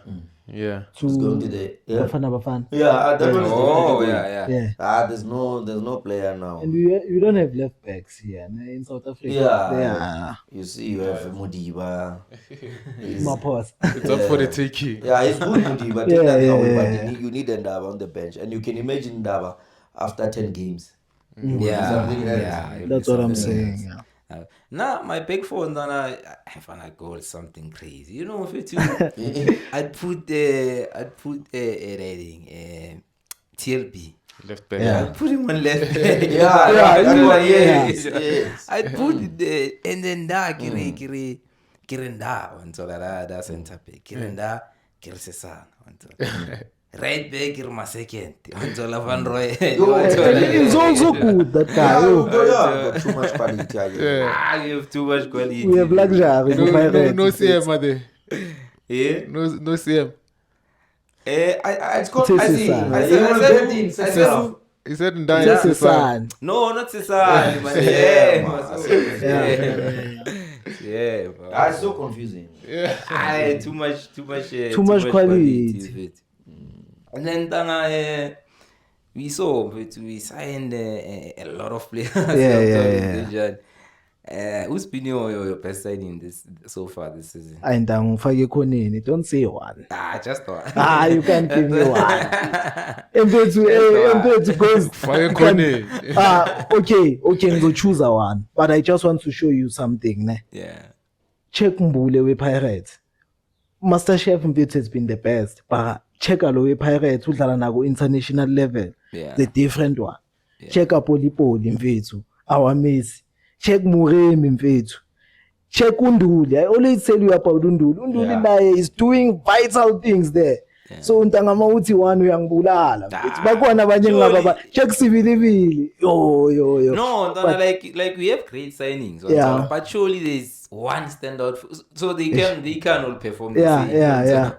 He's going to the Bafana. Yeah, that one is Oh, definitely yeah. Yeah. there's no player now. And we don't have left backs here in South Africa. Yeah. You see, you have Mudiba. Mapos. It's up for the taking. Yeah, it's good Mudiba. Take that away, but you need Ndaba on the bench, and you can imagine Ndaba after 10 games. Something else. Yeah. That's what I'm saying. Yeah. Now my big four, I wanna go with something crazy. You know, if it's I'd put a rating TLB. Left back. Yeah. I'd put him on left. Yes. I'd put it and then Kirenda until that center back. Kirenda Kirsesana until right back in my second until Van Roy. He's also good, that guy. Got too much quality. You have too much quality. We have luxury. No CM there. Yeah. No CM. I Sisane. He said Sisane. no, not Cesar. Yeah. That's so confusing. Yeah. Too much quality. is it. And then we saw we signed a lot of players. Yeah. Who's been your best signing this so far this season? And ngifake ekhoneni, don't say one. Just one. You can't give me one. Just Mpethu goes. Fire Kone. Okay, ngizochoose one, but I just want to show you something. Ne? Yeah. Check Mbule we Pirates. Master Chef Mpethu has been the best, but check alo we Pirates udlala nako international level. Yeah. The different one. Check Apolipoli Mfethu, our Messi. Check Muremi Mfethu. Check Unduli. I always tell you about Unduli. Unduli naye is doing vital things there. So untangama uthi one uyangibulala. Bakhona abanye ngaba check Sibilibili. Yo. No, like we have great signings, Yeah. but surely there's one standout. So they can all perform. Yeah.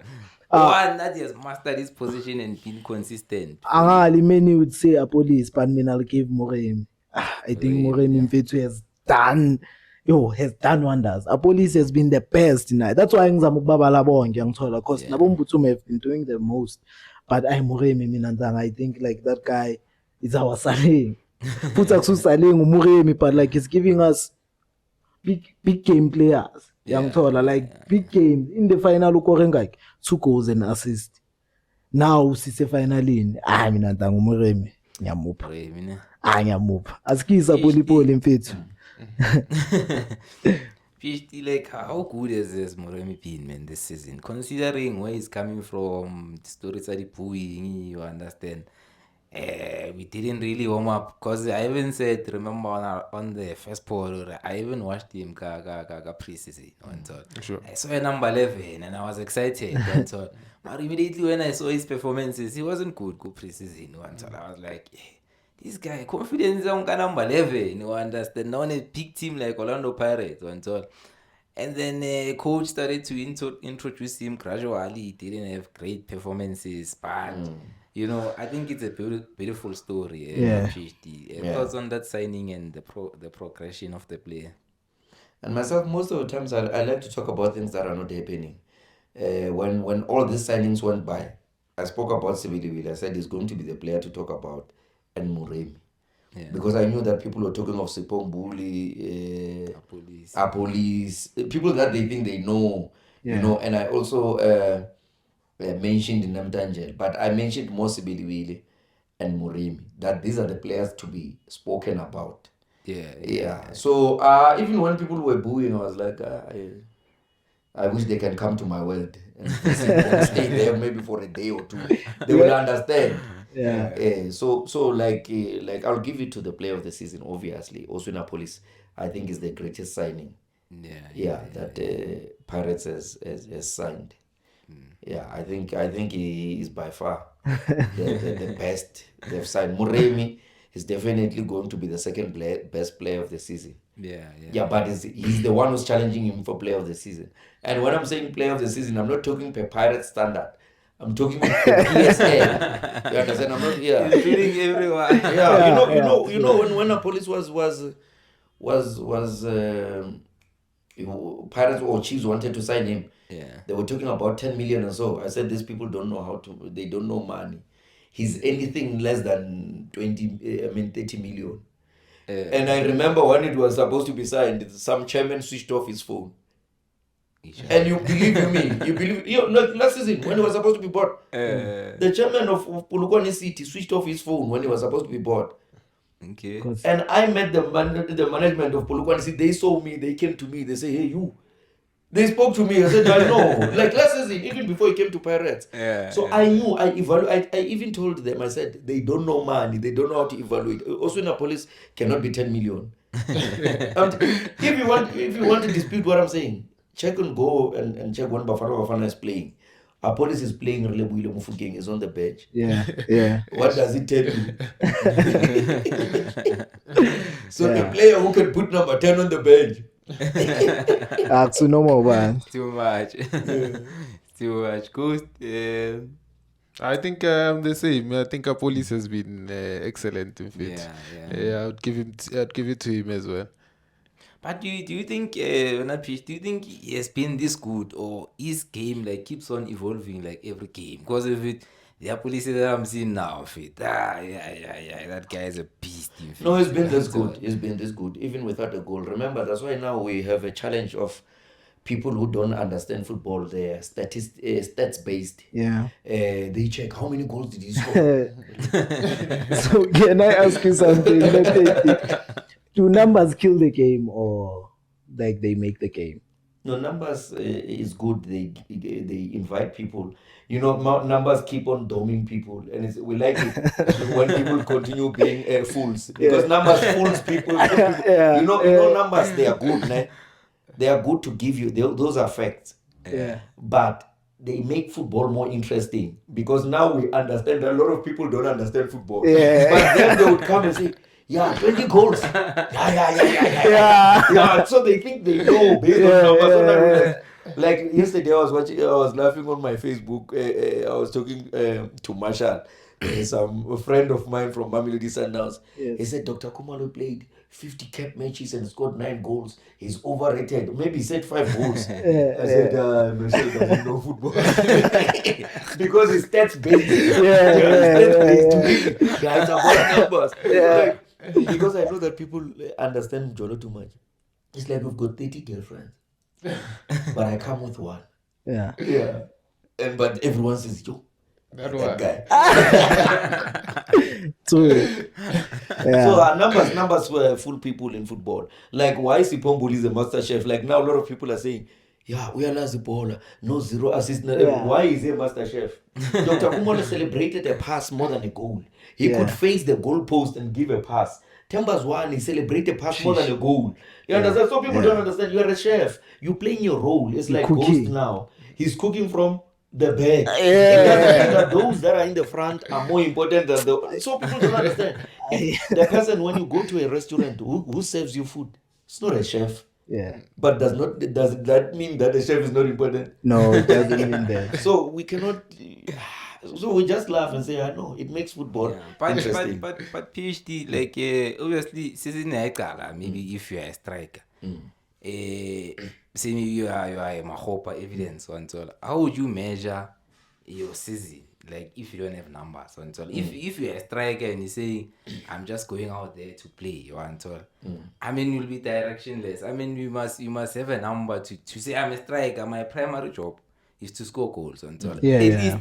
One that has mastered his position and been consistent. Angali many would say a police, but I'll give Moremi. I think Moremi Mfethu has done wonders. A police has been the best tonight. That's why ngizama ukubabala bonke ngithola because nabo Mbutsumi have been doing the most. But Moremi mina ndanga, I think like that guy is our Saling. Futhi akususaling uMoremi, but like he's giving us big game players. Ngithola like big game in the final ukore ngakhe 2 goals and assist. Now sise finalini. Mina ndanga uMoremi ngiyamupha. Ngiyamupha. Asikisa Polipoli Mfethu. PhD, like how good has this Moremi been, man, this season? Considering where he's coming from, the stories are pooing, you understand. We didn't really warm up because I even said, remember on the first poll, I even watched him pre-season. Sure. I saw a number 11 and I was excited. But immediately when I saw his performances, he wasn't good pre-season. I was like, this guy, confidence on number 11, you understand? Now on a big team like Orlando Pirates, and then coach started to introduce him gradually. He didn't have great performances, but you know, I think it's a beautiful story. PhD. Thoughts on that signing and the progression of the player. And myself, most of the times, I like to talk about things that are not happening. When all these signings went by, I spoke about Sibilibili. I said he's going to be the player to talk about, and Moremi. Yeah. Because I knew that people were talking of Sipombuli, Police, people that they think they know, you know, and I also mentioned Namdangel, but I mentioned more Sibilibili and Moremi, that these are the players to be spoken about. Yeah. So even when people were booing, I was like, I wish they can come to my world and stay there maybe for a day or two. They will understand. So like I'll give it to the player of the season, obviously. Oswina Police, I think, is the greatest signing. That Pirates has signed. Yeah, I think he is by far the best they've signed. Moremi is definitely going to be the second best player of the season. Yeah, but he's the one who's challenging him for player of the season. And when I'm saying player of the season, I'm not talking per Pirate standard. I'm talking with PSL. You understand? I'm not here. He's beating everyone. You know when a police was Pirates or Chiefs wanted to sign him. They were talking about 10 million or so. I said these people don't know they don't know money. He's anything less than 30 million. And I remember when it was supposed to be signed, some chairman switched off his phone. And you believe like last season when he was supposed to be bought, the chairman of Polokwane City switched off his phone when he was supposed to be bought. Okay. And I met the management of Polokwane City. They saw me, they came to me, they say, hey, you. They spoke to me. I said, I know. Like last season, even before he came to Pirates. I knew. I even told them. I said they don't know money. They don't know how to evaluate. Also, in a police cannot be 10 million. If you want to dispute what I'm saying, check and go and check when Bafana is playing. Our police is playing Relebuile Mufugeng is on the bench. Yeah. What does it tell you? So the player who can put number 10 on the bench. That's no more, man. Too much. Too much. Ghost. I think the same. I think our police has been excellent. In fact, I'd give it to him as well. But do you think, do you think he has been this good, or his game like keeps on evolving like every game? Because the police that I'm seeing now, fit. Yeah, that guy is a beast. In No, fit. it's been this So, good. It's been this good, even without a goal. Remember, that's why now we have a challenge of people who don't understand football. They're stats based. Yeah. They check how many goals did he score. So can I ask you something? Do numbers kill the game or like they make the game? No, numbers is good. They invite people. You know, numbers keep on doming people, and we like it when people continue being fools because numbers fools people. Yeah, You know, numbers they are good, né? They are good to give you. Those are facts. Yeah. But they make football more interesting because now we understand that a lot of people don't understand football. Yeah. But then they would come and say, yeah, 20 goals. Yeah. So they think they know based on numbers. So like yesterday, I was laughing on my Facebook. I was talking to Marshall, a friend of mine from Mamelodi Sundowns. Yes. He said Dr. Kumalo played 50 cap matches and scored 9 goals. He's overrated. Maybe he said 5 goals. I said, Marshall doesn't know football because it's stats based. Yeah, it's about numbers. Like, because I know that people understand Jolo too much. It's like we've got 30 girlfriends, but I come with one. Yeah. But everyone says, yo, that guy. So So numbers were full people in football. Like why Sipomboli is a master chef? Like now a lot of people are saying, yeah, we are not the baller, no 0 assist. Why is he a master chef? Dr. Kumalo celebrated a pass more than a goal. He could face the goal post and give a pass. Tembas won, he celebrated a pass more than a goal. You understand? So people don't understand. You are a chef. You playing your role. It's like cooking. Ghost now. He's cooking from the back. It doesn't mean that those that are in the front are more important than the. So people don't understand. The person when you go to a restaurant, who serves you food? It's not a chef. yeah. But does that mean that the chef is not important? No, it doesn't mean that. So we cannot. So we just laugh and say, I know it makes football interesting. but PhD, like obviously, season maybe if you are a striker, say maybe you are a Mahopa evidence and so on. How would you measure your season? Like if you don't have numbers and so on. If you're a striker and you say, I'm just going out there to play, and so on. I mean, you'll be directionless. I mean, you must have a number to say I'm a striker. My primary job is to score goals and so on. At least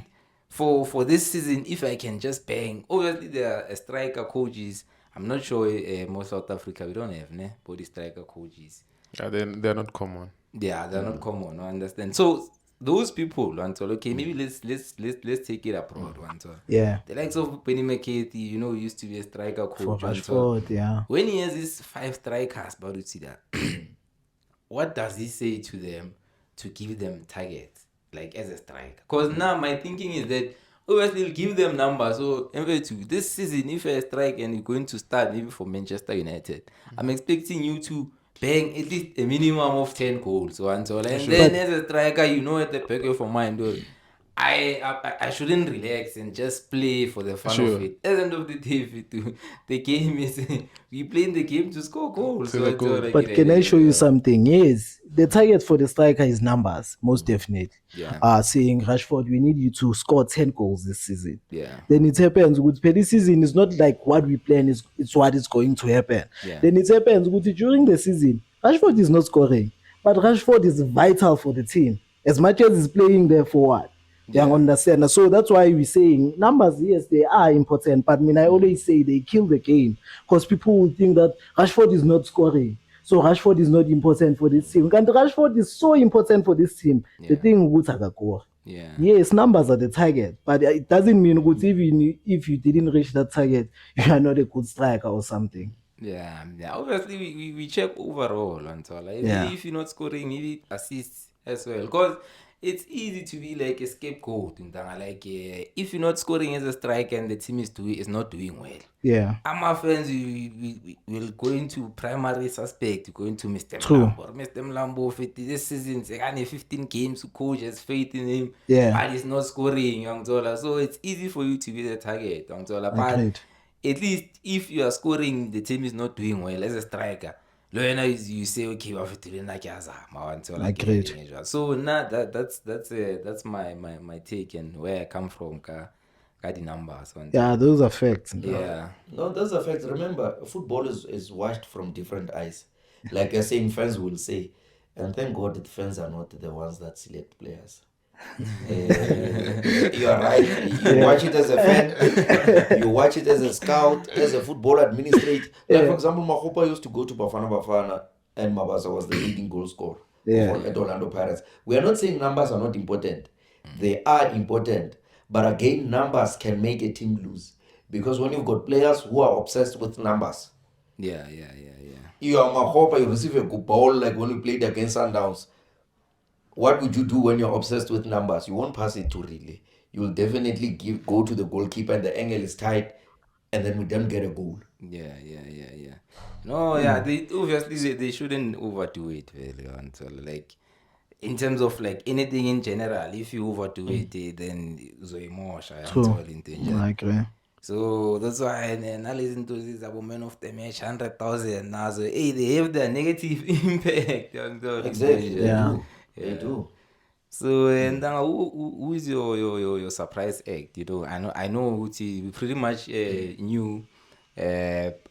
for this season, if I can just bang. Obviously, there are striker coaches. I'm not sure most South Africa we don't have body striker coaches. Yeah, they're not common. Yeah, they're not common. I understand. So those people, and so okay, maybe let's take it abroad. And so Yeah. the likes of Penny McCarthy, used to be a striker coach. For and so Rashford, yeah. when he has these 5 strikers, but you see that, what does he say to them to give them targets, like as a striker? Because now my thinking is that obviously he'll give them numbers. So this season, if you're a striker and you're going to start maybe for Manchester United, I'm expecting you to bang at least a minimum of 10 goals. And then as a striker, at the back of your mind, I shouldn't relax and just play for the fun of it. At the end of the day, the game is we playing the game to score goals. But can I show you something? Yes, the target for the striker is numbers, most definitely. Yeah. Saying Rashford, we need you to score 10 goals this season. Yeah. Then it happens. Good, this season is not like what we plan. It's what is going to happen. Yeah. Then it happens. Good, during the season, Rashford is not scoring, but Rashford is vital for the team as much as he's playing there forward. You understand? So that's why we're saying numbers, yes, they are important. But I always say they kill the game because people will think that Rashford is not scoring. So Rashford is not important for this team. And Rashford is so important for this team. The thing would go. Yeah. Yes, numbers are the target, but it doesn't mean good even if you didn't reach that target, you are not a good striker or something. Yeah. Obviously, we check overall and so like if you're not scoring, maybe assists as well. Because it's easy to be like a scapegoat. Like if you're not scoring as a striker and the team is not doing well. Yeah. Our fans, we will go into primary suspect, go into Mr. True. Mlambo. Mr. Mlambo, this season, 15 games, coach has faith in him, but he's not scoring. So it's easy for you to be the target. But at least if you are scoring, the team is not doing well as a striker. You say okay, so now that's my take and where I come from. got the numbers on. Yeah, those are facts. Yeah. No, that's a fact. Remember, football is watched from different eyes. Like you're saying, fans will say, and thank God that fans are not the ones that select players. You are right. You watch it as a fan, you watch it as a scout, as a football administrator. Like, for example, Mahopa used to go to Bafana, and Mabasa was the leading goal scorer at Orlando Pirates. We are not saying numbers are not important, they are important, but again, numbers can make a team lose. Because when you've got players who are obsessed with numbers, Yeah. you are Mahopa, you receive a good ball like when we played against Sundowns. What would you do when you're obsessed with numbers? You won't pass it to Ridley. You'll definitely go to the goalkeeper and the angle is tight, and then we don't get a goal. Yeah. No, yeah, they obviously they shouldn't overdo it, really, until like in terms of like anything in general. If you overdo it, then uzoyimosha True. until in danger. I agree. So that's why and I listen to this about man of the match 100,000 now. So hey, they have the negative impact until Exactly, they Yeah. do. They do. So and who is your surprise act? You know, I know we pretty much knew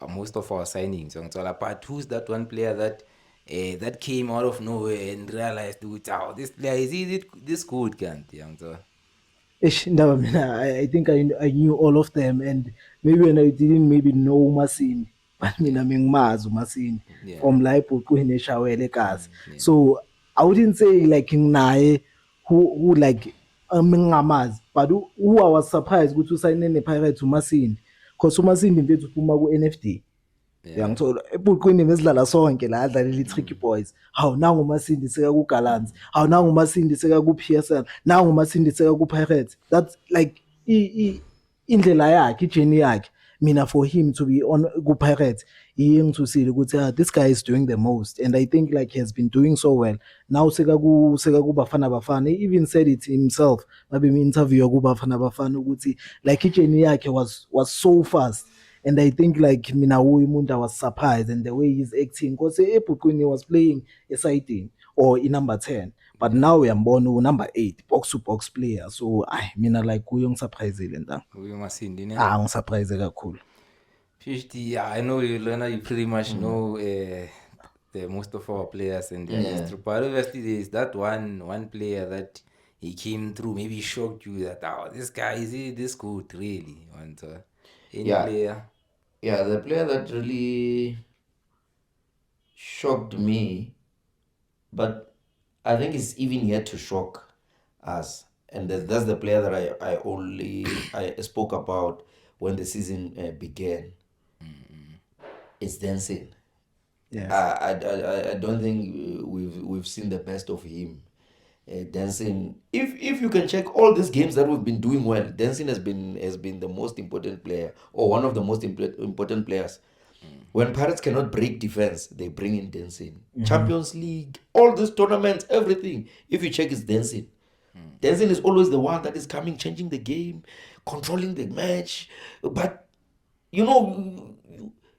most of our signings. But who's that one player that that came out of nowhere and realized, oh, this player is this good, can't you? No, I mean, I think I knew all of them, and maybe when I didn't maybe know Masini, but mina mengimazi uMasini Yeah. from la ebhuqwini eshawele egazi. So I wouldn't say like nginaye who like ngingamazi, but who I was surprised ukuthi usayine nePirates uMasini, because uMasini mfethu uphuma ku-NFD. Uyangithola ebhuqwini besidlala sonke la adlalela i-Tricky Boys. Hawu nangu uMasindi seka ku-Gallants, hawu nangu uMasindi seka ku-PSL, nangu uMasindi seka ku-Pirates. That's like indlela yakhe, ijeni yakhe. Mina for him to be on ku-Pirates iye ngithusile ukuthi this guy is doing the most, and I think like he has been doing so well. Now seka ku Bafana, he even said it himself mabe interview ku Bafana ukuthi like ijeni yakhe was so fast. And I think like mina umuntu I was surprised and the way he's acting, because ebhuqwini was playing eside or in number 10, but now uyambona number 8 box to box player. So mina like kuyo ngisurprisele nta. Masindi, ne? Ngisurprise kakhulu. PhD, yeah, I know you, Lena, you pretty much know the most of our players and their history. But obviously, there's that one player that he came through, maybe shocked you that, oh, this guy, is he this good, really? And any player? Yeah, the player that really shocked me, but I think it's even yet to shock us. And that's the player that I spoke about when the season began. It's Denson. Yeah. I don't think we've seen the best of him. Denson, if you can check all these games that we've been doing well, Denson has been the most important player, or one of the most important players. When Pirates cannot break defense, they bring in Denson. Champions League, all these tournaments, everything. If you check, it's Denson. Denson is always the one that is coming, changing the game, controlling the match. But you know,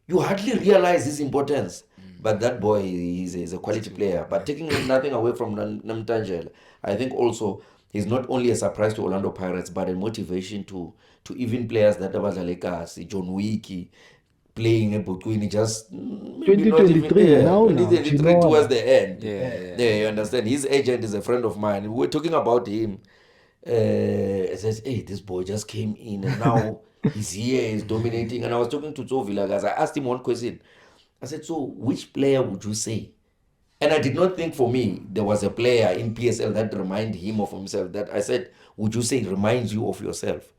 you hardly realize his importance. But that boy is a quality player. But taking nothing away from Namtangela, I think also he's not only a surprise to Orlando Pirates, but a motivation to even players that Abazalekas, John Wiki, playing a Butwini just maybe not even 2023 there. now, 2023 Ginola. towards the end. Yeah. You understand? His agent is a friend of mine. We were talking about him. It says, hey, this boy just came in and now he's here, he's dominating. And I was talking to Tovila guys. I asked him one question. I said, so which player would you say? And I did not think for me there was a player in PSL that reminded him of himself. That I said, would you say reminds you of yourself?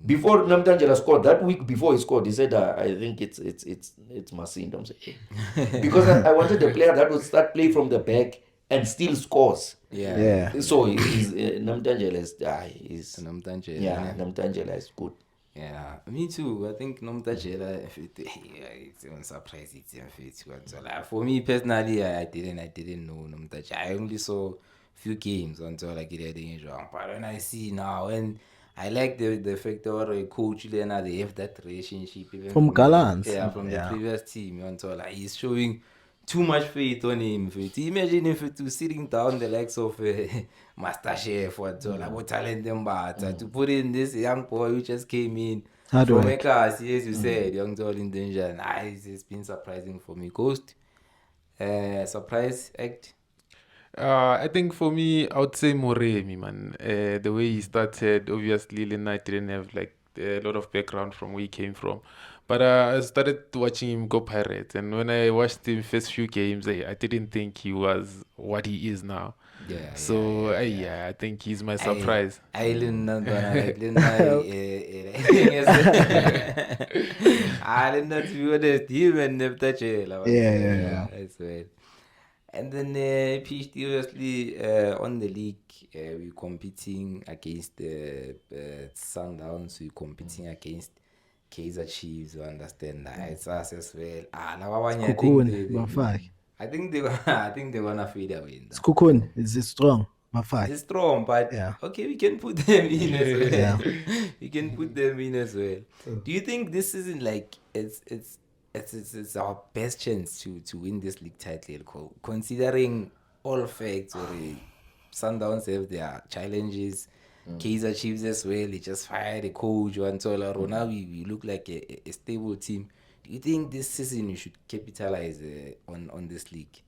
Before Namtangela scored, that week before he scored, he said, I think it's Masinde. I'm saying, hey. Because I wanted a player that would start play from the back and still scores. Yeah. So Namtangela is Namtangela, yeah, Namtangela is good. Yeah, me too. I think Nomtajela, it's a surprise. So like, for me personally, I didn't know Nomtajela. I only saw few games until like it wrong. But when I see now, and I like the fact that a coach Lena, they have that relationship even From Gallants. from the previous team until like he's showing too much faith on him. Fit. Imagine if it was sitting down the likes of MasterChef or about talent to put in this young boy who just came in Hard from work. Ekasi, as you said, young Tall in danger. It's been surprising for me. Ghost, surprise act. I think for me, I would say Moremi, man. The way he started, obviously, Lena didn't have like a lot of background from where he came from. But I started watching him go Pirates, and when I watched him first few games, I didn't think he was what he is now. Yeah. So I think he's my surprise. Island Island to be honest, him and Neptachela. Yeah. As well. And then PhD obviously on the league, we're competing against the Sundowns, we're competing against Kaizer Chiefs, you understand that? It's us as well. Now Skukuni, Mafaki. I think they're gonna fade away. Skukuni, is it strong? Mafaki. It's strong, but Yeah. okay, we can put them in as well. Yeah. We can put them in as well. Do you think this isn't like it's our best chance to win this league title, considering all facts? Or Sundowns have their challenges, Kaizer Chiefs as well. They just fired a coach, and so now we look like a stable team. Do you think this season we should capitalize on this league?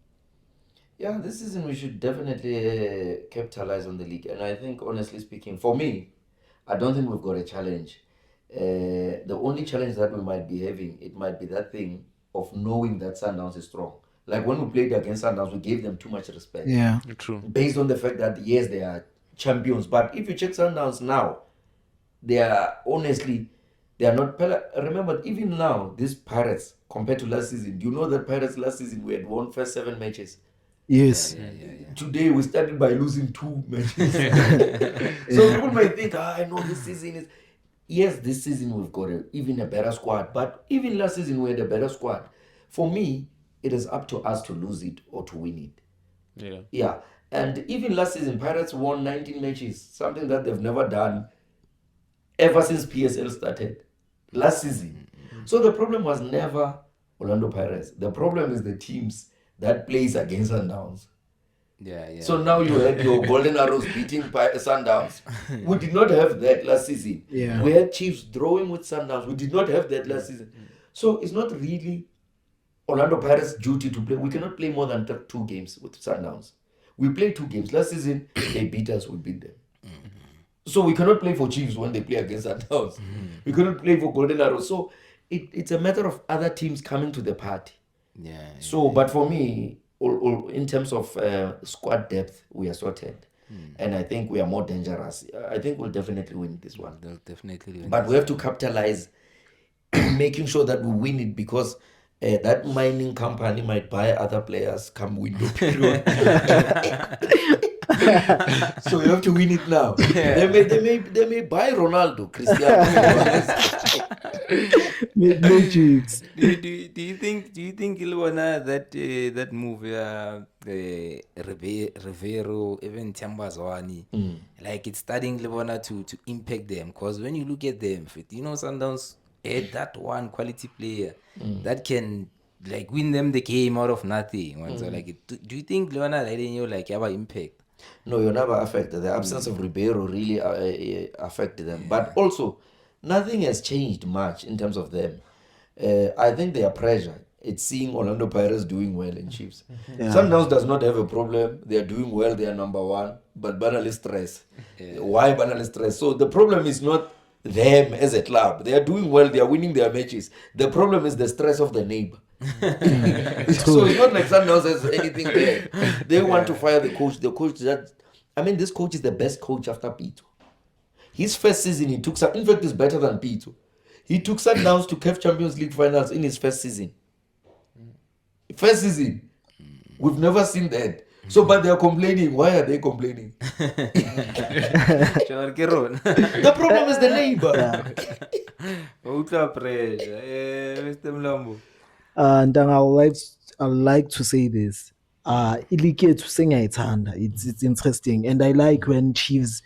Yeah, this season we should definitely capitalize on the league. And I think, honestly speaking, for me, I don't think we've got a challenge. The only challenge that we might be having, it might be that thing of knowing that Sundowns is strong. Like when we played against Sundowns, we gave them too much respect. Yeah. True. Based on the fact that, yes, they are champions. But if you check Sundowns now, they are not. Remember, even now, these Pirates, compared to last season, do you know that Pirates last season, we had won first 7 matches? Yes. Today we started by losing 2 matches. So people might think, I know this season is. Yes, this season we've got even a better squad, but even last season we had a better squad. For me, it is up to us to lose it or to win it. Yeah. Yeah, and even last season, Pirates won 19 matches, something that they've never done ever since PSL started last season. So the problem was never Orlando Pirates. The problem is the teams that plays against Sundowns. Yeah. So now you had your Golden Arrows beating Sundowns. We did not have that last season. Yeah. We had Chiefs drawing with Sundowns. We did not have that last season. So it's not really Orlando Pirates' duty to play. We cannot play more than 2 games with Sundowns. We played 2 games. Last season, they beat us, we beat them. So we cannot play for Chiefs when they play against Sundowns. We cannot play for Golden Arrows. So it's a matter of other teams coming to the party. Yeah. So, but for me, in terms of squad depth, we are sorted. And I think we are more dangerous. I think we'll definitely win this one. They'll definitely win. But we have to capitalize, making sure that we win it, because that mining company might buy other players come window period. So you have to win it now. They may buy Ronaldo, Cristiano. No jokes. do you think Ilwana that move Rivero, even Tambazwani, like it's starting Ilwana to impact them? Because when you look at them, Sundowns had that one quality player that can like win them the game out of nothing. So like, do you think Ilwana letting you like have an impact? No, you're never affected. The absence of Ribeiro really affected them. But also, nothing has changed much in terms of them. I think their pressure, it's seeing Orlando Pirates doing well in Chiefs. Sundowns does not have a problem. They are doing well. They are number 1. But banally stress. Why banally stress? So the problem is not them as a club. They are doing well. They are winning their matches. The problem is the stress of the neighbor. So it's not like Sundowns has anything there. They want to fire the coach. The coach this coach is the best coach after Pito. His first season, he took in fact, is better than Pito. He took Sundowns to CAF Champions League finals in his first season. First season. We've never seen that. So, but they are complaining. Why are they complaining? The problem is the neighbor. Mr. Mlambo. And I'd like to say this. Ilike to sing it's interesting, and I like when Chiefs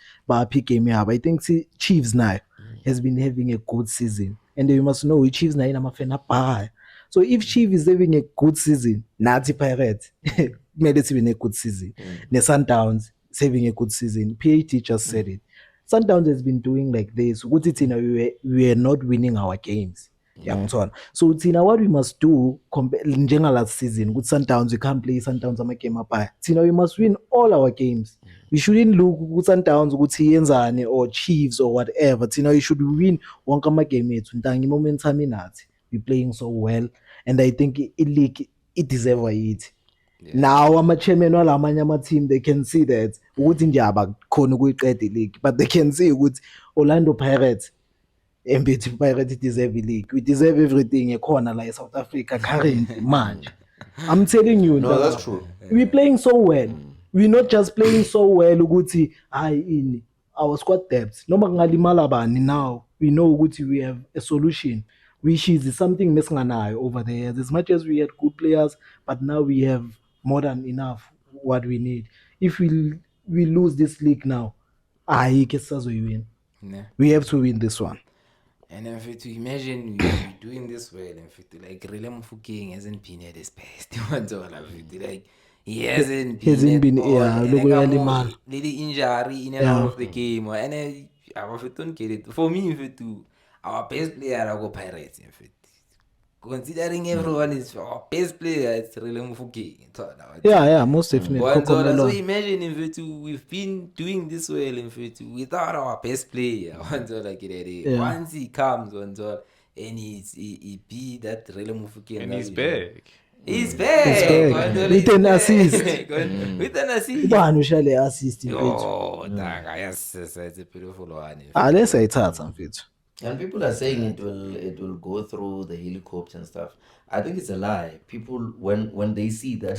pick me up. I think Chiefs now has been having a good season, and you must know Chiefs now in Amafena. So if Chief is having a good season, nathi Pirates kumele sibe ne good season. Ne Sundowns is having a good season. PAT just said it. Sundowns has been doing like this. Ukuthi thina we were not winning our games. Yangithola. So thina what we must do njenga last season with Sundowns, we can't play Sundowns ama-game apaya. Thina we must win all our games. We shouldn't look ukuthi Sundowns ukuthi yenzani or Chiefs or whatever. Thina we should win wonke ama-game ethu. Ntangi momentum inathi. We playing so well and I think i-league it deserve it. Now ama-chairman walamanye ama-team they can see that ukuthi nje abakhona ukuyiqeda i-league but they can see ukuthi Orlando Pirates Mbiti Pirates deserve i-league. We deserve everything ekhona la eSouth Africa currently manje. I'm telling you, No, that's true. We're playing so well. We're not just playing so well ukuthi hayi in our squad depth. Noma kungalimala bani now we know ukuthi we have a solution which is something mesinganayo over the years. As much as we had good players but now we have more than enough what we need. If we lose this league now, ayikho sisazoyiwina. Yeah. We have to win this one. And if to imagine we doing this well, and like Rele Mofokeng hasn't been at his best. Like he hasn't been look yalimala. Little injury in and out of the game. And I don't get it. For me, our best player I go Pirates. Considering everyone is our best player, it's Rele Mofokeng. Yeah, most definitely. So imagine if we've been doing this well without our best player. Once he comes and he be that Rele Mofokeng. And he's back. He's back. With an assist. With an assist. Ubani ushale assist Oh, yes, it's a beautiful one. let's ayithatha mfethu. And people are saying it will go through the helicopter and stuff. I think it's a lie. People when they see that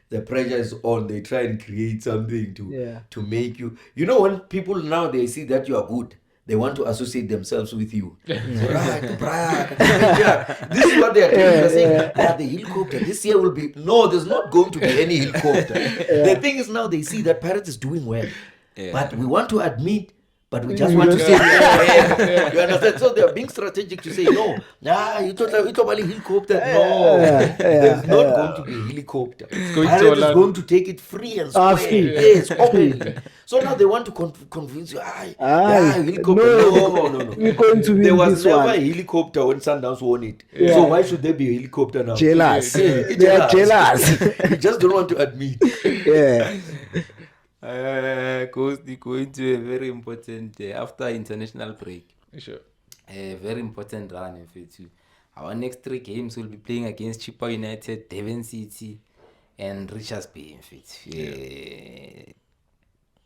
the pressure is on, they try and create something to make you. You know, when people now they see that you are good, they want to associate themselves with you. So, right, yeah, this is what they are doing. They're saying, the helicopter this year will be. No, there's not going to be any helicopter. The thing is now they see that Pirates is doing well, but we want to admit. But we just want to say, you understand? So they are being strategic to say, no, you thought about a helicopter. No, there's not going to be a helicopter. Pirates is going to take it free and square. Yes, openly. So now they want to convince you, helicopter. No. We're going to win There was this never one. a helicopter when Sundowns won it. So why should there be a helicopter now? Jealous. They are jealous. You just don't want to admit. Yeah. Going to a very important after international break. Sure. A very important run in fact. Our next 3 games will be playing against Chippa United, Devon City, and Richards Bay. In fact,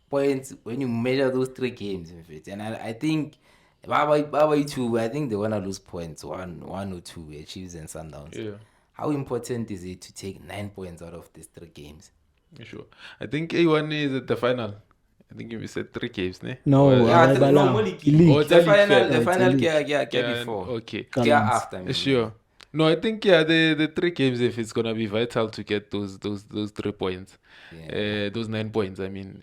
points when you measure those 3 games. In fact, and I think Baba two. I think they wanna lose points, one or two, Chiefs and Sundowns. Yeah. How important is it to take 9 points out of these 3 games? Sure. I think A1 is at the final. I think you said 3 games, ne? No, Well, league. Oh, it's The a league final, fair. the final League. before. Okay. After. I mean. Sure. No, I think the 3 games, if it's gonna be vital to get those 3 points, those 9 points. I mean,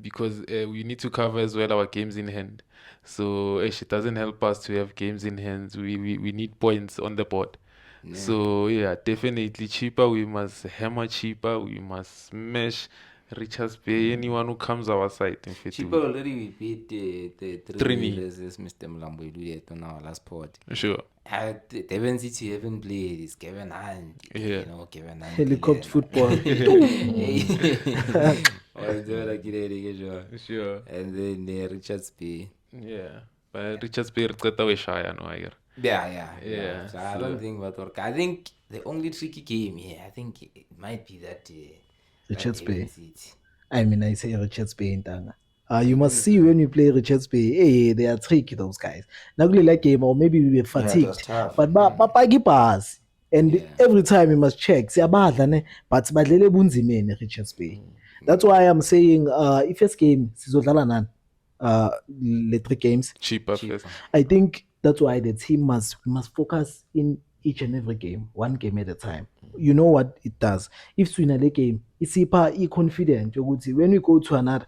because we need to cover as well our games in hand. So it doesn't help us to have games in hand. We need points on the board. Yeah. So yeah, definitely cheaper. We must hammer cheaper. We must smash Richards Bay. Anyone who comes our side. In fact, Cheaper already we beat the Trini. As Mr. Mlambo on our last pod. Sure. Devon City haven't played. It's Kevin Hunt. Yeah. You know, Kevin Hunt. Helicopter football. Sure. And then Richards Bay. Yeah. But Richards Bay we shy, no, I hear. Yeah. So I don't think that work. I think the only tricky game here, I think it might be that Richards Devon Bay. City. I mean, I say Richards Bay in Tanga. You must see when you play Richards Bay, hey, they are tricky, those guys. Not really like game, or maybe we were fatigued. was tough. But bapagi pass. And every time you must check. Siyabadla ne, but badlele bunzima ne Richards Bay. That's why I'm saying, if first game sizodlala nani, the 3 games. Cheaper first. I think that's why the team must focus in each and every game, 1 game at a time. You know what it does. If we win a game, it's confident. When we go to another,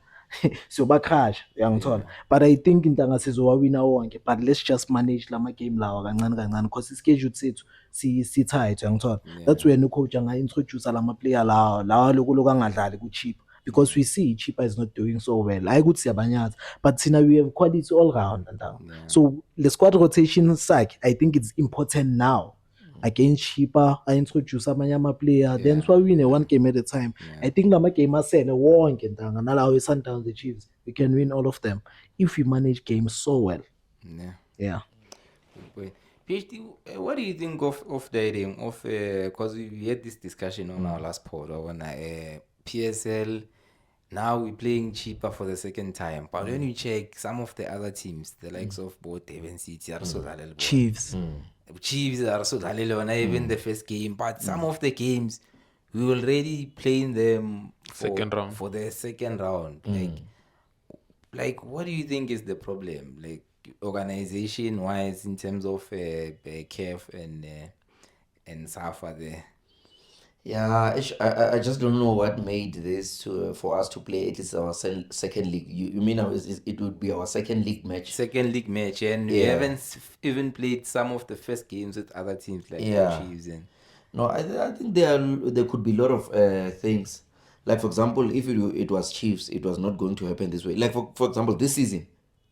siyobakhasha uyangithola. But I think intanga sizowawina wonke, but let's just manage lama game lawa kancane kancane because ischedule sethu si tight uyangithola. That's when ucoach anga-introduce lama player lawa loku angadlali ku-cheap, because we see Chipa is not doing so well. I could say Abanyat, but Tina, we have quality all round. So the squad rotation sack, I think it's important now. Against Chipa, I introduce Amanyama player, then so we win one game at a time. I think the game I said one can and allow Sundowns the Chiefs. We can win all of them if we manage games so well. Yeah. Wait, PhD, what do you think of the idea of because we had this discussion on our last pod on PSL. Now we're playing cheaper for the second time, but when you check some of the other teams, the likes of both Devon City, Chiefs. Chiefs are also even the first game, but some of the games we already playing them for the second round. Like, what do you think is the problem? Like, organization wise, in terms of KEF and Safa there. Yeah, I just don't know what made this for us to play. It is our second league. You mean it would be our second league match? Second league match, and we haven't even played some of the first games with other teams like the Chiefs. And no, I think there could be a lot of things. Like for example, if it was Chiefs, it was not going to happen this way. Like for example, this season,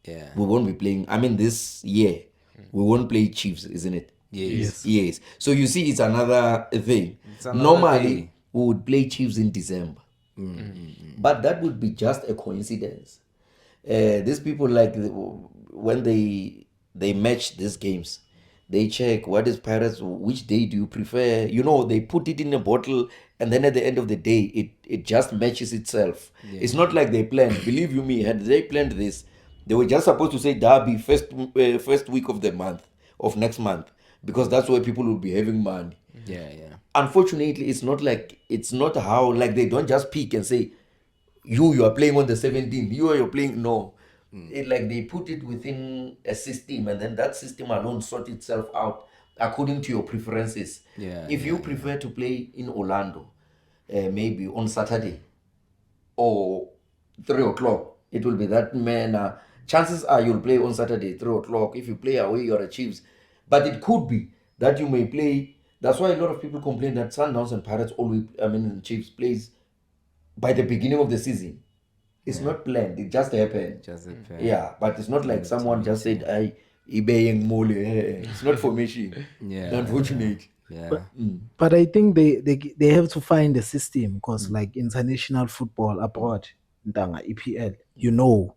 we won't be playing. I mean, this year we won't play Chiefs, isn't it? Yes. So you see, it's another thing. Normally, we would play Chiefs in December. But that would be just a coincidence. These people, like, when they match these games, they check what is Pirates, which day do you prefer? You know, they put it in a bottle, and then at the end of the day, it just matches itself. It's not like they planned. Believe you me, had they planned this, they were just supposed to say Derby first week of the month, of next month, because that's where people will be having money. Unfortunately, it's not how, like, they don't just pick and say you are playing on the 17th, you're playing. No, it, like, they put it within a system, and then that system alone sort itself out according to your preferences. If you prefer to play in Orlando, maybe on Saturday or 3 o'clock, it will be that manner. Chances are you'll play on Saturday 3 o'clock. If you play away, you're a Chiefs. But it could be that you may play. That's why a lot of people complain that Sundowns and Pirates Chiefs plays by the beginning of the season. It's not planned. It just happened. Yeah, but it's not like someone just said, "I eBaying mole." It's not formation. Unfortunately. But I think they have to find a system, because like international football abroad, Ntanga EPL, you know,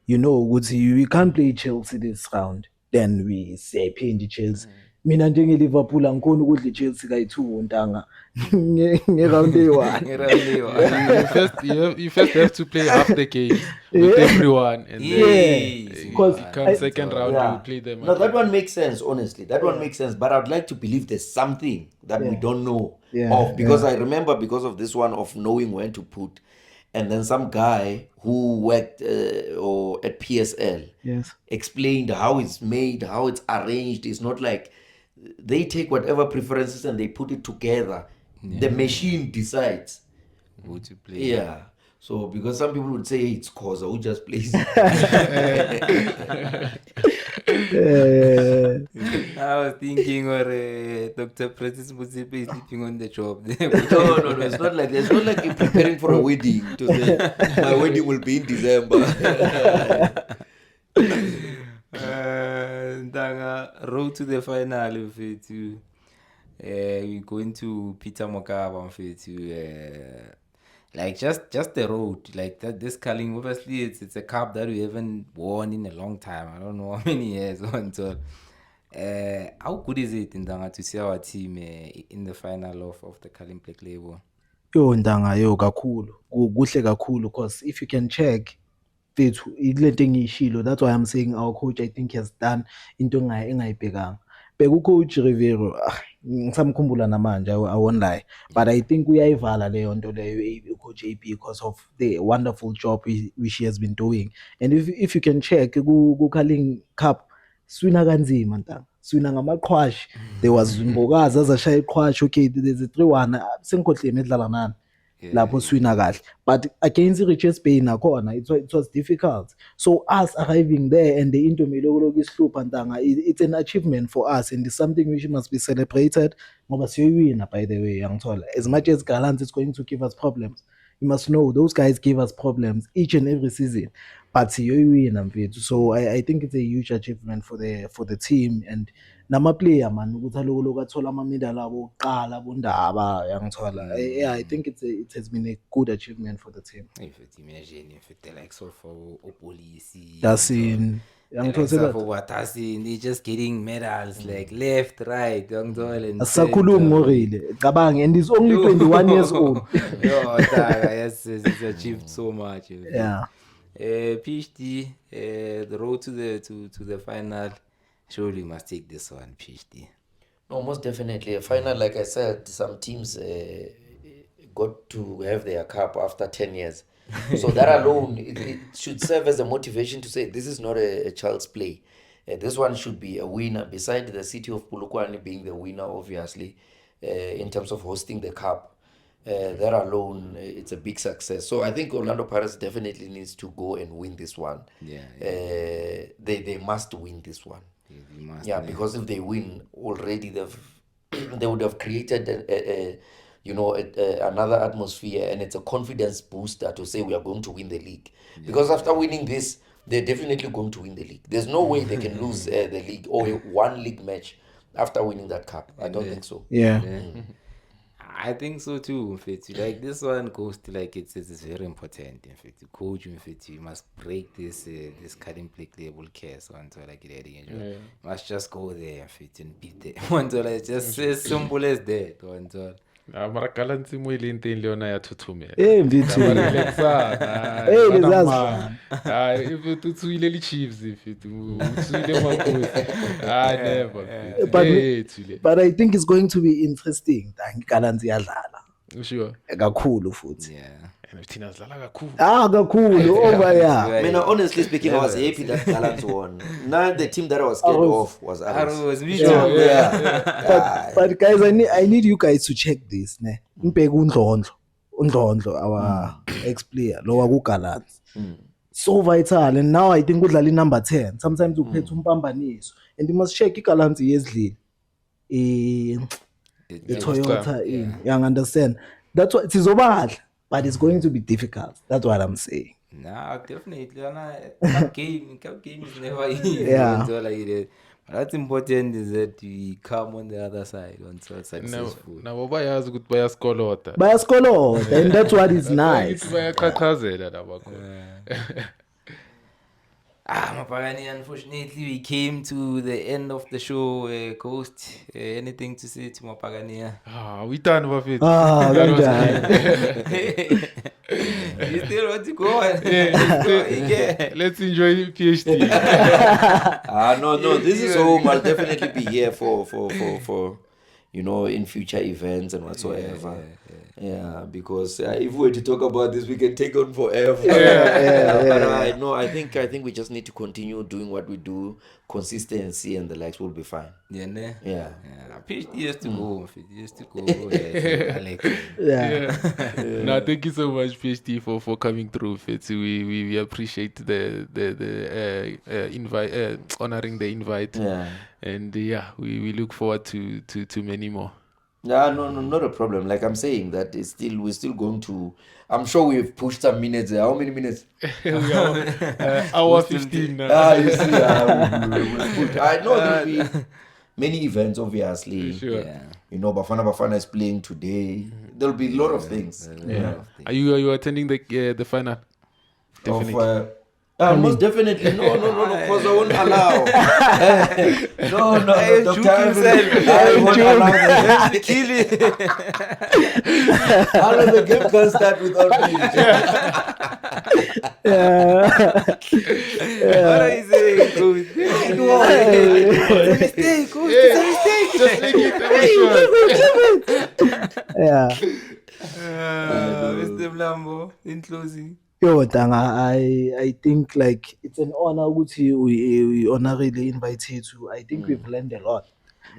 we can't play Chelsea this round. Then we say playing the Chelsea. Mina njenge-Liverpool angikhoni ukudla i-Chelsea kayi-2 ntanga nge-round eyi-1. You first have to play half the game with everyone, and then come second round you play them. No, that one makes sense, honestly. That one makes sense. But I'd like to believe there's something that we don't know of, because I remember, because of this one of knowing when to put, and then some guy who worked at PSL explained how it's made, how it's arranged. It's not like they take whatever preferences and they put it together. The machine decides who to play. So because some people would say it's Khoza who just plays. I was thinking, or Dr. Francis Mutsipe is sleeping on the job. No, it's not like that. It's not like you're preparing for a wedding to say my wedding will be in December. Road to the final, we're going to Peter Mokaba, like just the road, like that. This Carling, obviously, it's a cup that we haven't won in a long time. I don't know how many years. So, how good is it, Ndanga, to see our team in the final of the Carling Black Label? Ndanga, kakhulu, kuhle kakhulu, because if you can check, that's why I'm saying our coach, I think, has done into engayibhekanga. Coach Rivero, ngisamkhumbula namanje, I won't lie, but I think uyayivala leyo nto leyo coach AP, because of the wonderful job which he has been doing. And if you can check ku Carling Cup, swina kanzima ntanga, swina ngamaqhwashi. There was Mbokazi azashaya iqhwashi. Okay, there's a 3-1 sengikhohlwe edlala nani. lapho swina kahle, but against Richards Bay nakhona it was difficult. So us arriving there and the into melokoloku isihlupha ntanga, it's an achievement for us and it's something which must be celebrated ngoba siyoyina, by the way, yangithola. As much as Gallants is going to give us problems, you must know those guys give us problems each and every season, but siyoyina mfethu. So I think it's a huge achievement for the team and nama-player man ukuthi alokoloku athola ama-medal abo okuqala bondaba yangithola. Yeah, I think it has been a good achievement for the team. If it imagine if it like so for police, That's in for what I seen, they just getting medals like left, right, asakhulumi ngorile cabanga, and he's only 21 years old. Yo, yes, it's achieved so much. Yeah. PhD, the road to the final. Surely must take this one, PhD. No, most definitely. A final, like I said, some teams got to have their cup after 10 years. So that alone, it should serve as a motivation to say this is not a child's play. This one should be a winner, beside the city of Polokwane being the winner, obviously, in terms of hosting the cup. That alone, it's a big success. So I think Orlando Pirates definitely needs to go and win this one. They must win this one. Because if they win already, they would have created another atmosphere, and it's a confidence booster to say we are going to win the league. Because after winning this, they're definitely going to win the league. There's no way they can lose the league or one league match after winning that cup. I don't think so. I think so too. In fact, like this one goes to like it's very important. In fact, coach, in fact, you must break this cutting play label case until like it must just go there, in fact, and beat them. Until it's just as simple as that. Until mara Gallants mo ile nteng le yona ya thuthumela mfethu lezazi if tutsuile le Chiefs if utsuile Makosi never. But I think it's going to be interesting. Gallants iyadlala sure kakhulu futhi. And thina sidlala kakhulu kakhulu over here. I mean, honestly speaking, I was happy that Gallants won. Now the team that I was scared of was Arrows. But guys, I need you guys to check this. Ne, Mpegu Undlondlo, our ex-player, lowa ku Gallants. So vital, and now I think udlala number 10. Sometimes uphethe umpambaniso, and you must check iGallants yesidlile. The Toyota in. You understand? That's what it is over. But it's going to be difficult. That's what I'm saying. Nah, definitely. Cup game is never easy. But that's important is that we come on the other side until successful. Now, bayazi ukuthi bayaskolota. Bayaskolota, and that's what is nice. Bayakhathazela laba. Mapagani, unfortunately, we came to the end of the show. Ghost, anything to say to Mapagania? We done with it. You still want to go? Let's enjoy PhD. No, this is home. I'll definitely be here for in future events and whatsoever. Yeah, because if we were to talk about this, we can take on forever. But I think we just need to continue doing what we do. Consistency and the likes will be fine. PhD has to go. He has to go. No, thank you so much, PhD, for coming through. We appreciate the invite, honoring the invite. And we look forward to many more. No, not a problem. Like I'm saying, that is we're still going to. I'm sure we've pushed some minutes. How many minutes? Hour 15 now. You see, I know there'll be many events, obviously. Sure. Bafana is playing today. There'll be a lot of things. Are you attending the final? Definitely. Most definitely. No, because I won't allow. No, Dr. I won't allow them. Kill it. How does the game can start without me? What are you saying, Coach? It's a mistake, Coach. It's a mistake. Mr. Mlambo, in closing. Yo, Tanga, I think like it's an honor we honorably invite you to. I think we've learned a lot.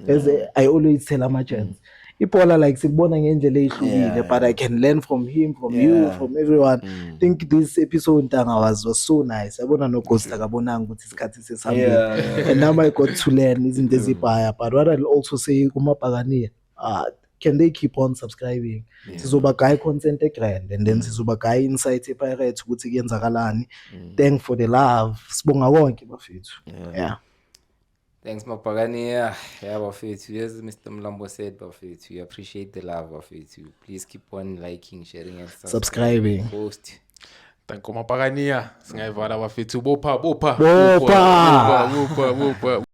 As I always tell Amachans, Ipola like sikubona ngendlela ezihlukile, Yeah, but I can learn from him, from you, Yeah. from everyone. I think this episode Ntanga was so nice. Yabona no Ghost akabonanga ukuthi isikhathi sesihambile. Yeah. And now I got to learn izinto ezibhaya. But what I'll also say kumabhakaniya, can they keep on subscribing? Sizoba guy content grand, and then sizoba guy insight epirates ukuthi kuyenzakalani. Thank for the love. Sibonga wonke bafethu. Yeah. Thanks, Mapagania. Yeah, bafethu. As Mr. Mlambo said, bafethu, we appreciate the love, bafethu. Please keep on liking, sharing, and Subscribing. Post. Tanko mapakania singayivala bafethu bopha Bopha.